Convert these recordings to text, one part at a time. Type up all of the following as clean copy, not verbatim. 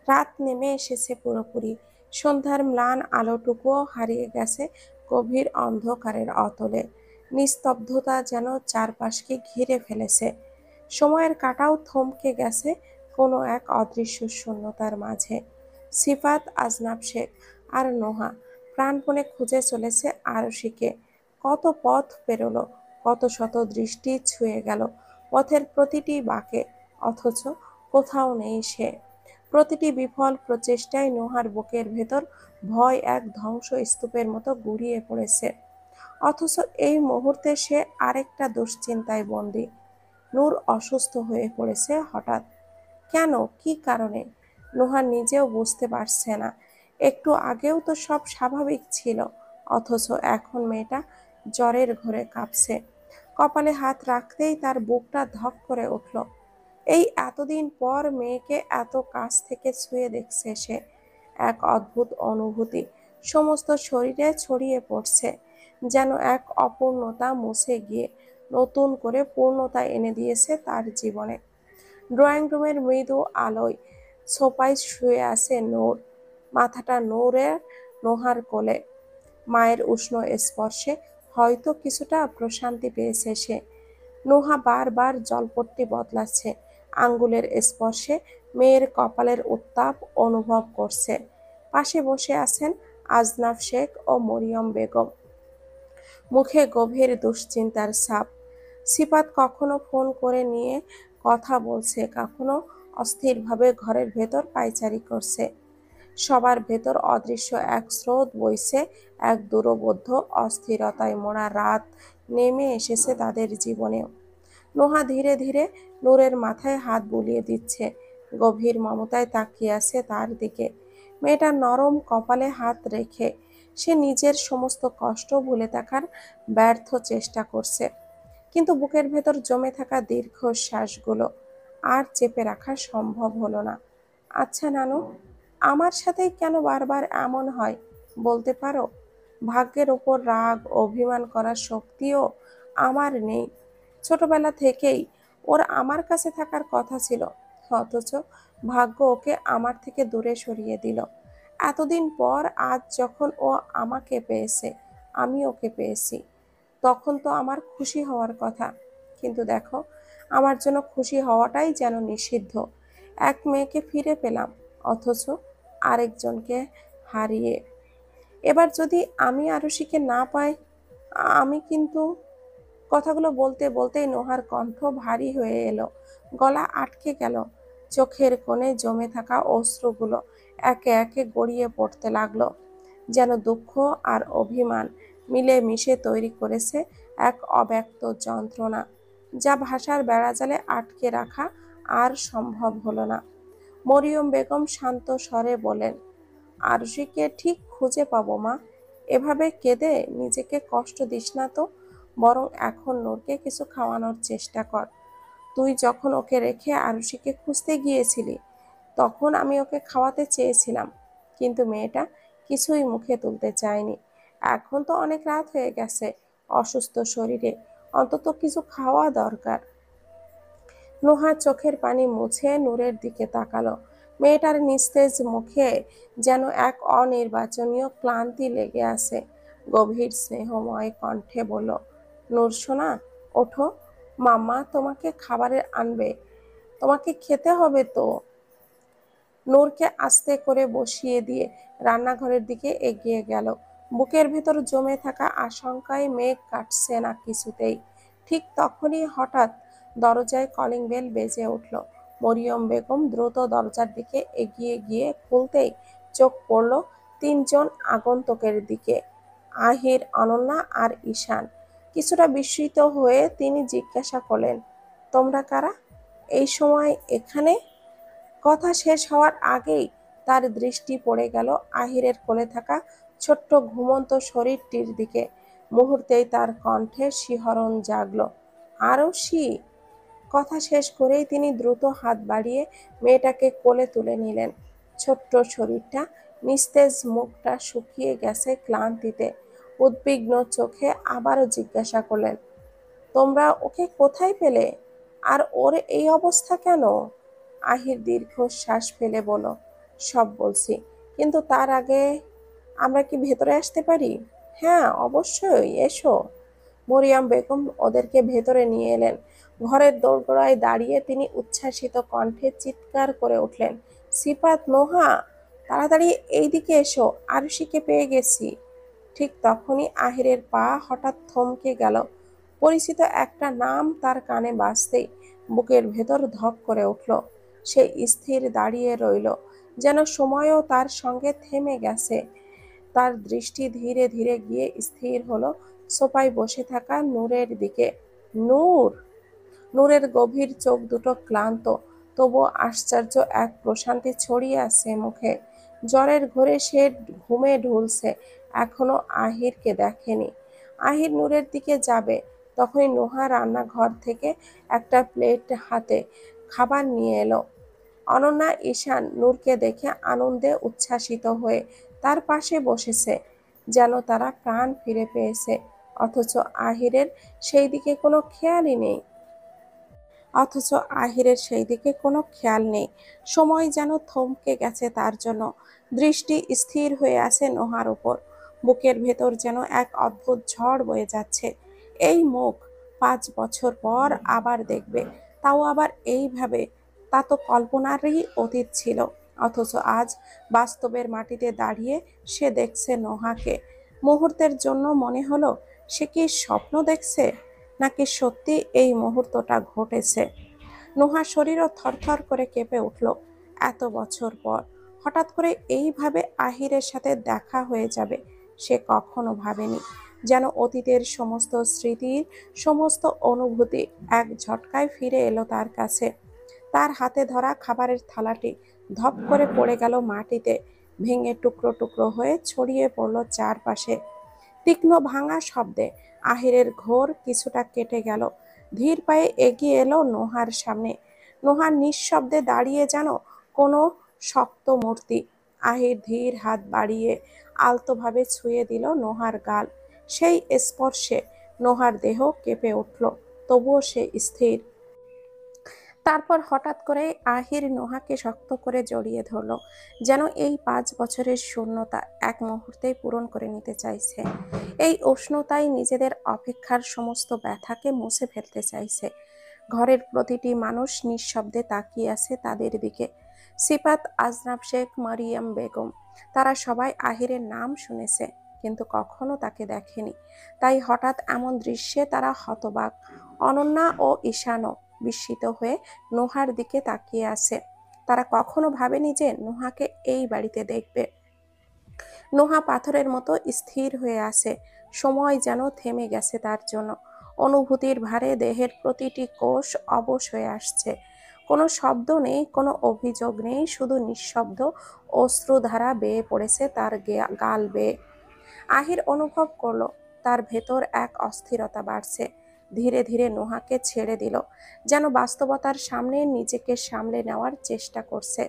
রাত নেমে এসেছে পুরোপুরি। সন্ধ্যার ম্লান আলোটুকুও হারিয়ে গেছে গভীর অন্ধকারের অতলে। নিস্তব্ধতা যেন চারপাশকে ঘিরে ফেলেছে। সময়ের কাঁটাও থমকে গেছে কোনো এক অদৃশ্য শূন্যতার মাঝে। সিফাত, আজনাব শেখ আর নোহা প্রাণপণে খুঁজে চলেছে আরশিকে। কত পথ পেরোলো, কত শত দৃষ্টি ছুঁয়ে গেল পথের প্রতিটি বাঁকে, অথচ কোথাও নেই সে। প্রতিটি বিফল প্রচেষ্টায় নোহার বুকের ভেতর ভয় এক ধ্বংসস্তূপের মতো গুঁড়িয়ে পড়েছে। অথচ এই মুহূর্তে সে আরেকটা দুশ্চিন্তায় বন্দী। নূর অসুস্থ হয়ে পড়েছে হঠাৎ। কেন, কি কারণে? নোহা নিজেও বুঝতে পারছে না। একটু আগেও তো সব স্বাভাবিক ছিল, অথচ এখন মেয়েটা জ্বরের ঘোরে কাঁপছে। কপালে হাত রাখতেই তার বুকটা ধক করে উঠল। এই এতদিন পর মেয়েকে এত কাছ থেকে ছুঁয়ে দেখছে সে। এক অদ্ভুত অনুভূতি সমস্ত শরীরে ছড়িয়ে পড়ছে, যেন এক অপূর্ণতা মুছে গিয়ে নতুন করে পূর্ণতা এনে দিয়েছে তার জীবনে। ড্রয়িং রুমের মৃদু আলোয় সোফায় শুয়ে আছে নূর, মাথাটা নূরের নোহার কোলে। মায়ের উষ্ণ স্পর্শে হয়তো কিছুটা প্রশান্তি পেয়েছে সে। নোহা বারবার জলপট্টি বদলাচ্ছে, আঙ্গুলের স্পর্শে মেয়ের কপালের উত্তাপ অনুভব করছে। পাশে বসে আছেন আজনাব শেখ ও মরিয়ম বেগম, মুখে গভীর দুশ্চিন্তার ছাপ। সিফাত কখনো ফোন করে নিয়ে কথা বলছে, কখনো অস্থিরভাবে ঘরের ভেতর পায়চারি করছে। সবার ভেতর অদৃশ্য এক স্রোত বইছে, এক দূরবোধ্য অস্থিরতায় মোড়া রাত নেমে এসেছে তাদের জীবনেও। নোহা ধীরে ধীরে নূরের মাথায় হাত বুলিয়ে দিচ্ছে, গভীর মমতায় তাকিয়ে আছে তার দিকে। মেয়েটা নরম কপালে হাত রেখে সে নিজের সমস্ত কষ্ট ভুলে থাকার ব্যর্থ চেষ্টা করছে, কিন্তু বুকের ভেতর জমে থাকা দীর্ঘশ্বাসগুলো আর চেপে রাখা সম্ভব হলো না। আচ্ছা নানু, আমার সাথেই কেন বারবার এমন হয় বলতে পারো? ভাগ্যের ওপর রাগ অভিমান করার শক্তিও আমার নেই। ছোটবেলা থেকেই ওর আমার কাছে থাকার কথা ছিল, অথচ ভাগ্য ওকে আমার থেকে দূরে সরিয়ে দিল। এতদিন পর আজ যখন ও আমাকে পেয়েছে, আমি ওকে পেয়েছি, তখন তো আমার খুশি হওয়ার কথা। কিন্তু দেখো, আমার জন্য খুশি হওয়াটাই যেন নিষিদ্ধ। এক মেয়েকে ফিরে পেলাম, অথচ আরেকজনকে হারিয়ে। এবার যদি আমি আরুষিকে না পাই, আমি কিন্তু। কথাগুলো বলতে বলতেই নোহার কণ্ঠ ভারী হয়ে এলো, গলা আটকে গেল। চোখের কোণে জমে থাকা অশ্রুগুলো একে একে গড়িয়ে পড়তে লাগলো, যেন দুঃখ আর অভিমান মিলে মিশে তৈরি করেছে এক অব্যক্ত যন্ত্রণা, যা ভাষার বেড়াজালে আটকে রাখা আর সম্ভব হলো না। মরিয়ম বেগম শান্ত স্বরে বলেন, আরুষিকে ঠিক খুঁজে পাবো মা। এভাবে কেঁদে নিজেকে কষ্ট দিস না তো, বরং এখন নূরকে কিছু খাওয়ানোর চেষ্টা কর। তুই যখন ওকে রেখে আরুষিকে খুঁজতে গিয়েছিলি, তখন আমি ওকে খাওয়াতে চেয়েছিলাম, কিন্তু মেয়েটা কিছুই মুখে তুলতে চায়নি। এখন তো অনেক রাত হয়ে গেছে, অসুস্থ শরীরে অন্তত কিছু খাওয়া দরকার। নোহা চোখের পানি মুছে নূরের দিকে তাকালো। মেয়েটার নিস্তেজ মুখে যেন এক অনির্বাচনীয় ক্লান্তি লেগে আছে। গভীর স্নেহময় কণ্ঠে বলল, নূর সোনা, ওঠো, মাম্মা তোমাকে খাবারের আনবে, তোমাকে খেতে হবে তো। নূরকে আস্তে করে বসিয়ে দিয়ে রান্নাঘরের দিকে এগিয়ে গেল। বুকের ভেতর জমে থাকা আশঙ্কায় মেঘ কাটছে না কিছুতেই। ঠিক তখনই হঠাৎ দরজায় কলিং বেল বেজে উঠল। মরিয়ম বেগম দ্রুত দরজার দিকে এগিয়ে গিয়ে খুলতেই চোখ পড়ল তিনজন আগন্তুকের দিকে, আহির, অনন্যা আর ঈশান। কিছুটা বিস্মিত হয়ে তিনি জিজ্ঞাসা করলেন, তোমরা কারা? এই সময় এখানে? কথা শেষ হওয়ার আগেই তার দৃষ্টি পড়ে গেল আহিরের কোলে থাকা ছোট্ট ঘুমন্ত শরীরটির দিকে। মুহূর্তেই তার কণ্ঠে শিহরণ জাগল, আরশি! কথা শেষ করেই তিনি দ্রুত হাত বাড়িয়ে মেয়েটাকে কোলে তুলে নিলেন। ছোট্ট শরীরটা, নিস্তেজ মুখটা শুকিয়ে গেছে ক্লান্তিতে। উদ্বিগ্ন চোখে আবারও জিজ্ঞাসা করলেন, তোমরা ওকে কোথায় পেলে? আর ওর এই অবস্থা কেন? আহির দীর্ঘশ্বাস ফেলে বলল, সব বলছি, কিন্তু তার আগে আমরা কি ভেতরে আসতে পারি? হ্যাঁ, অবশ্যই, এসো। মরিয়ম বেগম ওদেরকে ভেতরে নিয়ে এলেন। ঘরের দোরগোড়ায় দাঁড়িয়ে তিনি উচ্ছ্বাসিত কণ্ঠে চিৎকার করে উঠলেন, সিফাত, নোহা, তাড়াতাড়ি এইদিকে এসো, আরুষিকে পেয়ে গেছি। ঠিক তখনই আহিরের পা হঠাৎ থমকে গেল। পরিচিত একটা নাম তার কানে বাজতেই বুকের ভেতর ধক করে উঠল। সে স্থির দাঁড়িয়ে রইল, যেন সময়ও তার সঙ্গে থেমে গেছে। তার দৃষ্টি ধীরে ধীরে গিয়ে স্থির হলো সোফায় বসে থাকা নূরের দিকে। নূর! নূরের গভীর চোখ দুটো ক্লান্ত, তবুও আশ্চর্য এক প্রশান্তি ছড়িয়ে আছে মুখে। জ্বরের ঘোরে সে ঘুমে ঢুলছে, এখনো আহিরকে দেখেনি। আহির নূরের দিকে যাবে, তখনই নোহা রান্নাঘর থেকে একটা প্লেট হাতে খাবার নিয়ে এলো। অনন্যা ঈশান নূরকে দেখে আনন্দে উচ্ছ্বাসিত হয়ে তার পাশে বসেছে, যেন তারা প্রাণ ফিরে পেয়েছে। অথচ আহিরের সেই দিকে কোনো খেয়ালই নেই। অথচ আহিরের সেই দিকে কোনো খেয়াল নেই। সময় যেন থমকে গেছে তার জন্য। দৃষ্টি স্থির হয়ে আছে নোহার উপর। বুকের ভেতর যেন এক অদ্ভুত ঝড় বয়ে যাচ্ছে। এই মুখ 5 বছর পর আবার দেখবে, তাও আবার এইভাবে। তা তো কল্পনারই অতীত ছিল। অথচ আজ বাস্তবের মাটিতে দাঁড়িয়ে সে দেখছে নোহাকে। মুহূর্তের জন্য মনে হলো সে কি স্বপ্ন দেখছে, নাকি সত্যি এই মুহূর্তটা ঘটেছে। নোহার শরীরও থরথর করে কেঁপে উঠল। এত বছর পর হঠাৎ করে এইভাবে আহিরের সাথে দেখা হয়ে যাবে সে কখনো ভাবেনি। যেন অতীতের সমস্ত স্মৃতির সমস্ত অনুভূতি এক ঝটকায় ফিরে এলো তার কাছে। তার হাতে ধরা খাবারের থালাটি ধপ করে পড়ে গেল মাটিতে, ভেঙে টুকরো টুকরো হয়ে ছড়িয়ে পড়ল চারপাশে। তীক্ষ্ণ ভাঙা শব্দে আহিরের ঘোর কিছুটা কেটে গেল। ধীর পায়ে এগিয়ে এলো নোহার সামনে। নোহা নিঃশব্দে দাঁড়িয়ে যেন কোনো শক্ত মূর্তি। আহির ধীর হাত বাড়িয়ে আলতোভাবে ছুঁয়ে দিল নোহার গাল। সেই স্পর্শে নোহার দেহ কেঁপে উঠল, তবুও সে স্থির। তারপর হঠাৎ করে আহির নোহাকে শক্ত করে জড়িয়ে ধরল, যেন এই 5 বছরের শূন্যতা এক মুহূর্তেই পূরণ করে নিতে চাইছে। এই উষ্ণতাই নিজেদের অপেক্ষার সমস্ত ব্যথাকে মুছে ফেলতে চাইছে। ঘরের প্রতিটি মানুষ নিঃশব্দে তাকিয়ে আছে তাদের দিকে। সিফাত, আজনাব শেখ, মারিয়াম বেগম, তারা সবাই আহিরের নাম শুনেছে, কিন্তু কখনো তাকে দেখেনি। তাই হঠাৎ এমন দৃশ্যে তারা হতবাক। অনন্যা ও ঈশানও বিস্মিত হয়ে নোহার দিকে তাকিয়ে আছে। তারা কখনো ভাবেনি যে নোহাকে এই বাড়িতে দেখবে। নোহা পাথরের মতো স্থির হয়ে আছে। সময় যেন থেমে গেছে তার জন্য। অনুভূতির ভারে দেহের প্রতিটি কোষ অবশ হয়ে আসছে। কোনো শব্দ নেই, কোনো অভিযোগ নেই, শুধু নিঃশব্দ অশ্রুধারা বেয়ে পড়েছে তার গাল বেয়ে। আহির অনুভব করলো তার ভেতর এক অস্থিরতা বাড়ছে। ধীরে ধীরে নোহাকে ছেড়ে দিল, যেন বাস্তবতার সামনে নিজেকে সামলে নেওয়ার চেষ্টা করছে।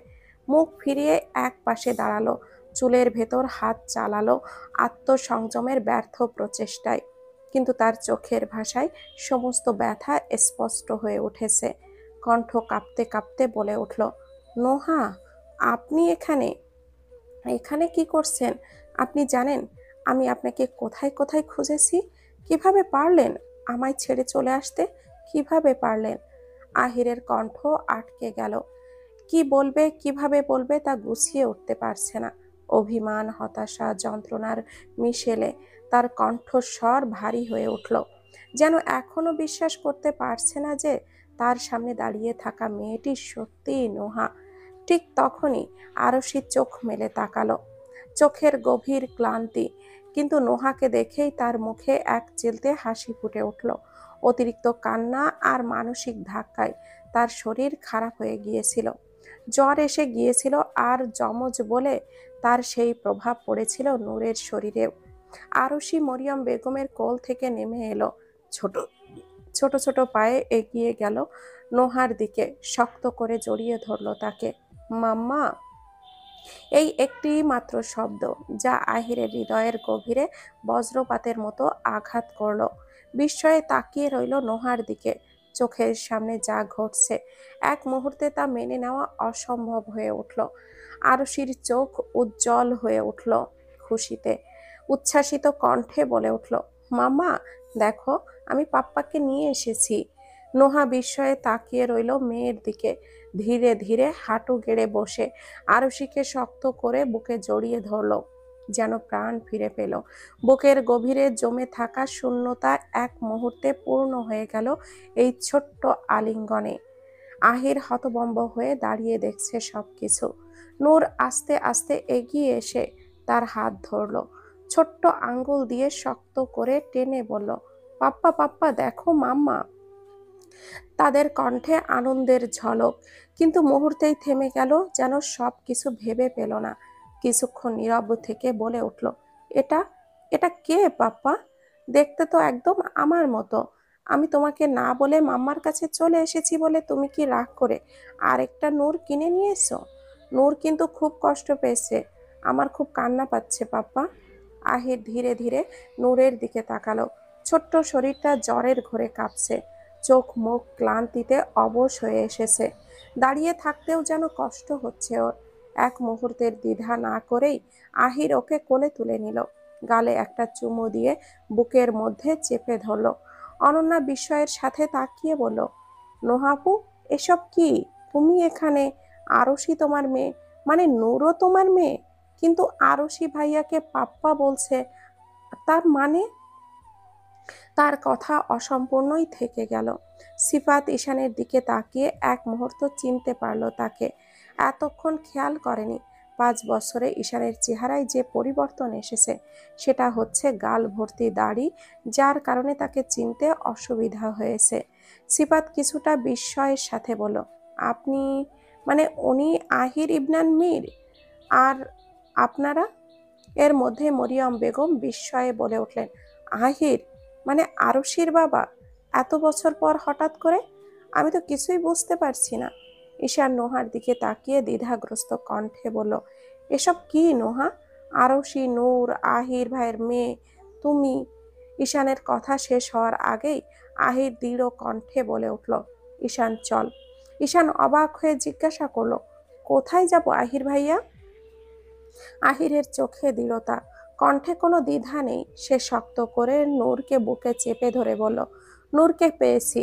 মুখ ফিরিয়ে এক পাশে দাঁড়ালো, চুলের ভেতর হাত চালালো আত্মসংযমের ব্যর্থ প্রচেষ্টায়। কিন্তু তার চোখের ভাষায় সমস্ত ব্যথা স্পষ্ট হয়ে উঠেছে। কণ্ঠ কাঁপতে কাঁপতে বলে উঠল, নোহা, আপনি এখানে? এখানে কি করছেন? আপনি জানেন আমি আপনাকে কোথায় কোথায় খুঁজেছি? কিভাবে পারলেন আমায় ছেড়ে চলে আসতে? কিভাবে পারলেন? আহিরের কণ্ঠ আটকে গেল। কি বলবে, কিভাবে বলবে তা গুছিয়ে উঠতে পারছে না। অভিমান, হতাশা, যন্ত্রণার মিশেলে তার কণ্ঠস্বর ভারী হয়ে উঠল, যেন এখনো বিশ্বাস করতে পারছে না যে তার সামনে দাঁড়িয়ে থাকা মেয়েটি সত্যিই নোহা। ঠিক তখনই আরশি চোখ মেলে তাকালো, চোখের গভীর ক্লান্তি, কিন্তু নোহাকে দেখেই তার মুখে এক চিলতে হাসি ফুটে উঠল। অতিরিক্ত কান্না আর মানসিক ধাক্কায় তার শরীর খারাপ হয়ে গিয়েছিল। জ্বর এসে গিয়েছিল, আর যমজ বলে তার সেই প্রভাব পড়েছিল নূরের শরীরেও। আরশি মরিয়ম বেগমের কোল থেকে নেমে এলো, ছোট ছোট ছোট পায়ে এগিয়ে গেল নোহার দিকে, শক্ত করে জড়িয়ে ধরল তাকে। মাম্মা! এই একটি মাত্র শব্দ, যা আহিরের হৃদয়ের গভীরে বজ্রপাতের মতো আঘাত করল। বিস্ময়ে তাকিয়ে রইল নোহার দিকে। চোখের সামনে যা ঘটছে এক মুহূর্তে তা মেনে নেওয়া অসম্ভব হয়ে উঠল। আরশির চোখ উজ্জ্বল হয়ে উঠল খুশিতে, উচ্ছ্বাসিত কণ্ঠে বলে উঠল, মামা দেখো, আমি পাপ্পাকে নিয়ে এসেছি। নোহা বিস্ময়ে তাকিয়ে রইল মেয়ের দিকে। ধীরে ধীরে হাঁটু গেড়ে বসে আরশিকে শক্ত করে বুকে জড়িয়ে ধরল, যেন প্রাণ ফিরে পেল। বুকের গভীরে জমে থাকা শূন্যতা এক মুহূর্তে পূর্ণ হয়ে গেল এই ছোট্ট আলিঙ্গনে। আহির হতভম্ব হয়ে দাঁড়িয়ে দেখছে সবকিছু। নূর আস্তে আস্তে এগিয়ে এসে তার হাত ধরল, ছোট্ট আঙ্গুল দিয়ে শক্ত করে টেনে বলল, পাপ্পা পাপ্পা দেখো মাম্মা। তাদের কণ্ঠে আনন্দের ঝলক, কিন্তু মুহূর্তেই থেমে গেল, যেন সব কিছু ভেবে পেল না। কিছুক্ষণ নীরব থেকে বলে উঠল, এটা এটা কে পাপ্পা? দেখতে তো একদম আমার মতো। আমি তোমাকে না বলে মাম্মার কাছে চলে এসেছি বলে তুমি কি রাগ করে আরেকটা নূর কিনে নিয়ে এসো? নূর কিন্তু খুব কষ্ট পেয়েছে, আমার খুব কান্না পাচ্ছে পাপ্পা। আহির ধীরে ধীরে নূরের দিকে তাকালো। ছোট্ট শরীরটা জ্বরের ঘোরে কাঁপছে, চোখ মুখ ক্লান্তিতে অবশ হয়ে এসেছে। দাঁড়িয়ে থাকতেও যেন কষ্ট হচ্ছে ওর। এক মুহূর্তের দ্বিধা না করেই আহির ওকে কোলে তুলে নিল, গালে একটা চুমু দিয়ে বুকের মধ্যে চেপে ধরল। অনন্যা বিস্ময়ের সাথে তাকিয়ে বলল, নোহাপু, এসব কি? তুমি এখানে? আরশি তোমার মেয়ে, মানে নূরও তোমার মেয়ে, কিন্তু আরশি ভাইয়াকে পাপ্পা বলছে, তার মানে? তার কথা অসম্পূর্ণই থেকে গেল। সিফাত ঈশানের দিকে তাকিয়ে এক মুহূর্ত চিনতে পারল তাকে। এতক্ষণ খেয়াল করেনি। 5 বছরে ঈশানের চেহারায় যে পরিবর্তন এসেছে, সেটা হচ্ছে গাল ভর্তি দাড়ি, যার কারণে তাকে চিনতে অসুবিধা হয়েছে। সিফাত কিছুটা বিস্ময়ের সাথে বলল, আপনি, মানে উনি আহির ইবনান মীর, আর আপনারা? এর মধ্যে মরিয়ম বেগম বিস্ময়ে বলে উঠলেন, আহির মানে আরশির বাবা? এত বছর পর হঠাৎ করে? আমি তো কিছুই বুঝতে পারছি না। ঈশান নোহার দিকে তাকিয়ে দ্বিধাগ্রস্ত কণ্ঠে বলল, এসব কি নোহা? আরশি নূর আহির ভাইয়ের মেয়ে, তুমি? ঈশানের কথা শেষ হওয়ার আগেই আহির দৃঢ় কণ্ঠে বলে উঠল, ঈশান চল। ঈশান অবাক হয়ে জিজ্ঞাসা করলো, কোথায় যাব আহির ভাইয়া? আহিরের চোখে দৃঢ়তা, কণ্ঠে কোনো দ্বিধা নেই। সে শক্ত করে নূরকে বুকে চেপে ধরে বলল, নূরকে পেয়েছি,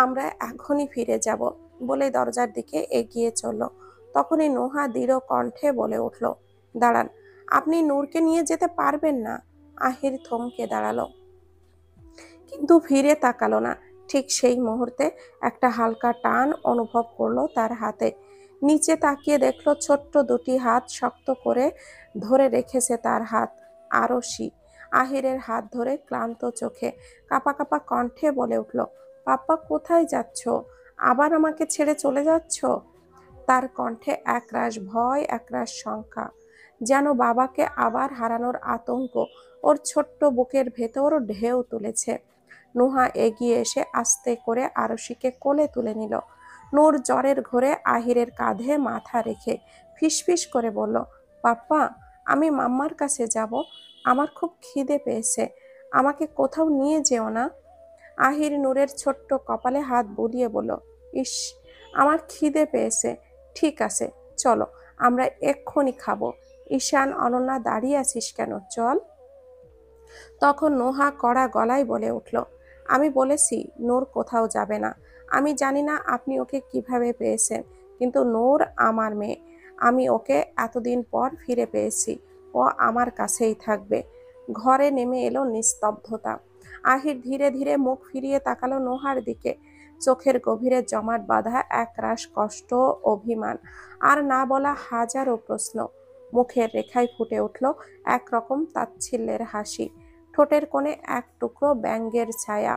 আমরা এখনই ফিরে যাব। বলে দরজার দিকে এগিয়ে চলল। তখনই নোহা দৃঢ় কণ্ঠে বলে উঠল, দাঁড়ান, আপনি নূরকে নিয়ে যেতে পারবেন না। আহির থমকে দাঁড়ালো, কিন্তু ফিরে তাকালো না। ঠিক সেই মুহূর্তে একটা হালকা টান অনুভব করলো তার হাতে। নিচে তাকিয়ে দেখলো ছোট্ট দুটি হাত শক্ত করে ধরে রেখেছে তার হাত। আরশি আহিরের হাত ধরে ক্লান্ত চোখে কাঁপা কাঁপা কণ্ঠে বলে উঠল, পাপ্পা কোথায় যাচ্ছ? আবার আমাকে ছেড়ে চলে যাচ্ছ? তার কণ্ঠে একরাশ ভয়, একরাশ শঙ্কা, যেন বাবাকে আবার হারানোর আতঙ্ক ওর ছোট্ট বুকের ভেতর ঢেউ তুলেছে। নুহা এগিয়ে এসে আস্তে করে আরশিকে কোলে তুলে নিল। নূর জ্বরের ঘোরে আহিরের কাঁধে মাথা রেখে ফিসফিস করে বলল, পাপ্পা, আমি মাম্মার কাছে যাব, আমার খুব খিদে পেয়েছে, আমাকে কোথাও নিয়ে যেও না। আহির নূরের ছোট্ট কপালে হাত বুলিয়ে বলল, ইস, আমার খিদে পেয়েছে, ঠিক আছে চলো, আমরা এক্ষুনি খাবো। ঈশান, অনন্যা, দাঁড়িয়ে আছিস কেন, চল। তখন নোহা কড়া গলায় বলে উঠল, আমি বলেছি নূর কোথাও যাবে না। আমি জানি না আপনি ওকে কিভাবে পেয়েছেন, কিন্তু নূর আমার মেয়ে। আমি ওকে এতদিন পর ফিরে পেয়েছি, ও আমার কাছেই থাকবে। ঘরে নেমে এলো নিস্তব্ধতা। আহির ধীরে ধীরে মুখ ফিরিয়ে তাকালো নোহার দিকে। চোখের গভীরে জমাট বাঁধা একরাশ কষ্ট, অভিমান, আর না বলা হাজারো প্রশ্ন। মুখের রেখায় ফুটে উঠল একরকম তাচ্ছিল্যের হাসি, ঠোঁটের কোণে এক টুকরো ব্যঙ্গের ছায়া।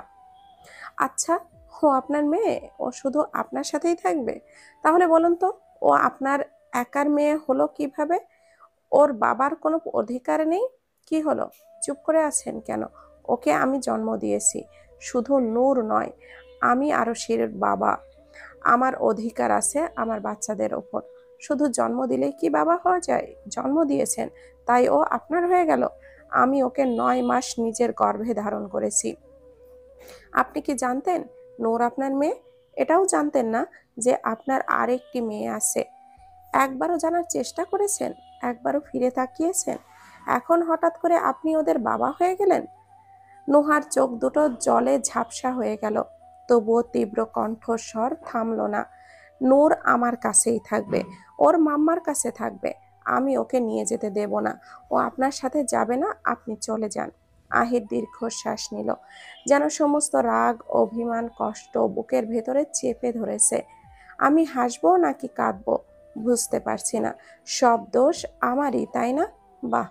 আচ্ছা, ও আপনার মেয়ে, ও শুধু আপনার সাথেই থাকবে? তাহলে বলুন তো, ও আপনার একার মেয়ে হলো কিভাবে? ওর বাবার কোনো অধিকার নেই? কি হলো, চুপ করে আছেন কেন? ওকে আমি জন্ম দিয়েছি, শুধু নূর নয়, আমি আরশির বাবা। আমার অধিকার আছে আমার বাচ্চাদের ওপর। শুধু জন্ম দিলেই কি বাবা হওয়া যায়? জন্ম দিয়েছেন তাই ও আপনার হয়ে গেল? আমি ওকে 9 মাস নিজের গর্ভে ধারণ করেছি। আপনি কি জানতেন নূর আপনার মেয়ে? এটাও জানতেন না যে আপনার আরেকটি মেয়ে আছে? একবারও জানার চেষ্টা করেছেন? একবারও ফিরে তাকিয়েছেন? এখন হঠাৎ করে আপনি ওদের বাবা হয়ে গেলেন? নোহার চোখ দুটো জলে ঝাপসা হয়ে গেল, তবুও তীব্র কণ্ঠস্বর থামল না। নূর আমার কাছেই থাকবে, ওর মাম্মার কাছে থাকবে। আমি ওকে নিয়ে যেতে দেব না। ও আপনার সাথে যাবে না, আপনি চলে যান। আহির দীর্ঘশ্বাস নিল, যেন সমস্ত রাগ, অভিমান, কষ্ট বুকের ভেতরে চেপে ধরেছে। আমি হাসবো নাকি কাঁদবো বুঝতে পারছি না। সব দোষ আমারই, তাই না? বাহ,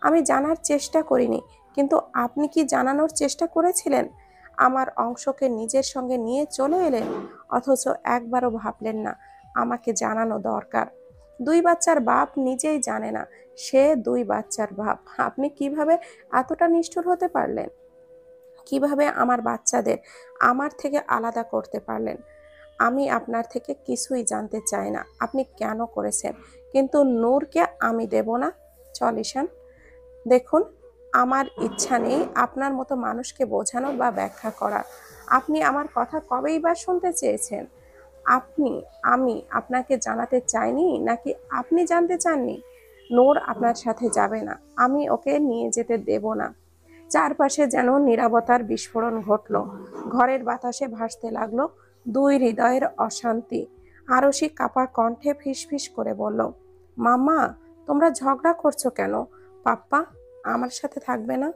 আমি জানার চেষ্টা করিনি, কিন্তু আপনি কি জানানোর চেষ্টা করেছিলেন? আমার অংশকে নিজের সঙ্গে নিয়ে চলে এলেন, অথচ একবারও ভাবলেন না আমাকে জানানো দরকার। দুই বাচ্চার বাপ নিজেই জানে না সে দুই বাচ্চার বাপ। আপনি কিভাবে এতটা নিষ্ঠুর হতে পারলেন? কিভাবে আমার বাচ্চাদের আমার থেকে আলাদা করতে পারলেন? আমি আপনার থেকে কিছুই জানতে চাই না আপনি কেন করেছেন, কিন্তু নূরকে আমি দেব না। চল ঈশান, দেখুন, আমার ইচ্ছা নেই আপনার মতো মানুষকে বোঝানোর বা ব্যাখ্যা করার। আপনি আমার কথা কবেই বা শুনতে চেয়েছেন? আপনি আমি আপনাকে জানাতে চাইনি, নাকি আপনি জানতে চাননি? নূর আপনার সাথে যাবে না, আমি ওকে নিয়ে যেতে দেব না। চারপাশে যেন নীরবতার বিস্ফোরণ ঘটল। ঘরের বাতাসে ভাসতে লাগলো দুই হৃদয়ের অশান্তি। আরশি কাপা কণ্ঠে ফিসফিস করে বলল, মাম্মা, তোমরা ঝগড়া করছো কেন? পাপ্পা আমার সাথে থাকবে না?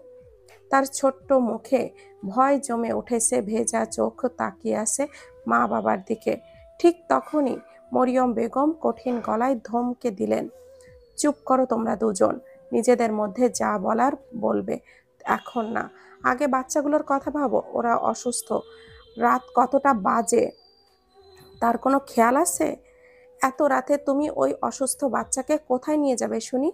তার ছোট্ট মুখে ভয় জমে উঠেছে, ভেজা চোখ তাকিয়ে আছে মা বাবার দিকে। ঠিক তখনই মরিয়ম বেগম কঠিন গলায় ধমকে দিলেন, চুপ করো তোমরা দুজন, নিজেদের মধ্যে যা বলার বলবে, এখন না। আগে বাচ্চাগুলোর কথা ভাবো, ওরা অসুস্থ। রাত কতটা বাজে তার কোনো খেয়াল আছে? এত রাতে তুমি ওই অসুস্থ বাচ্চাকে কোথায় নিয়ে যাবে শুনি?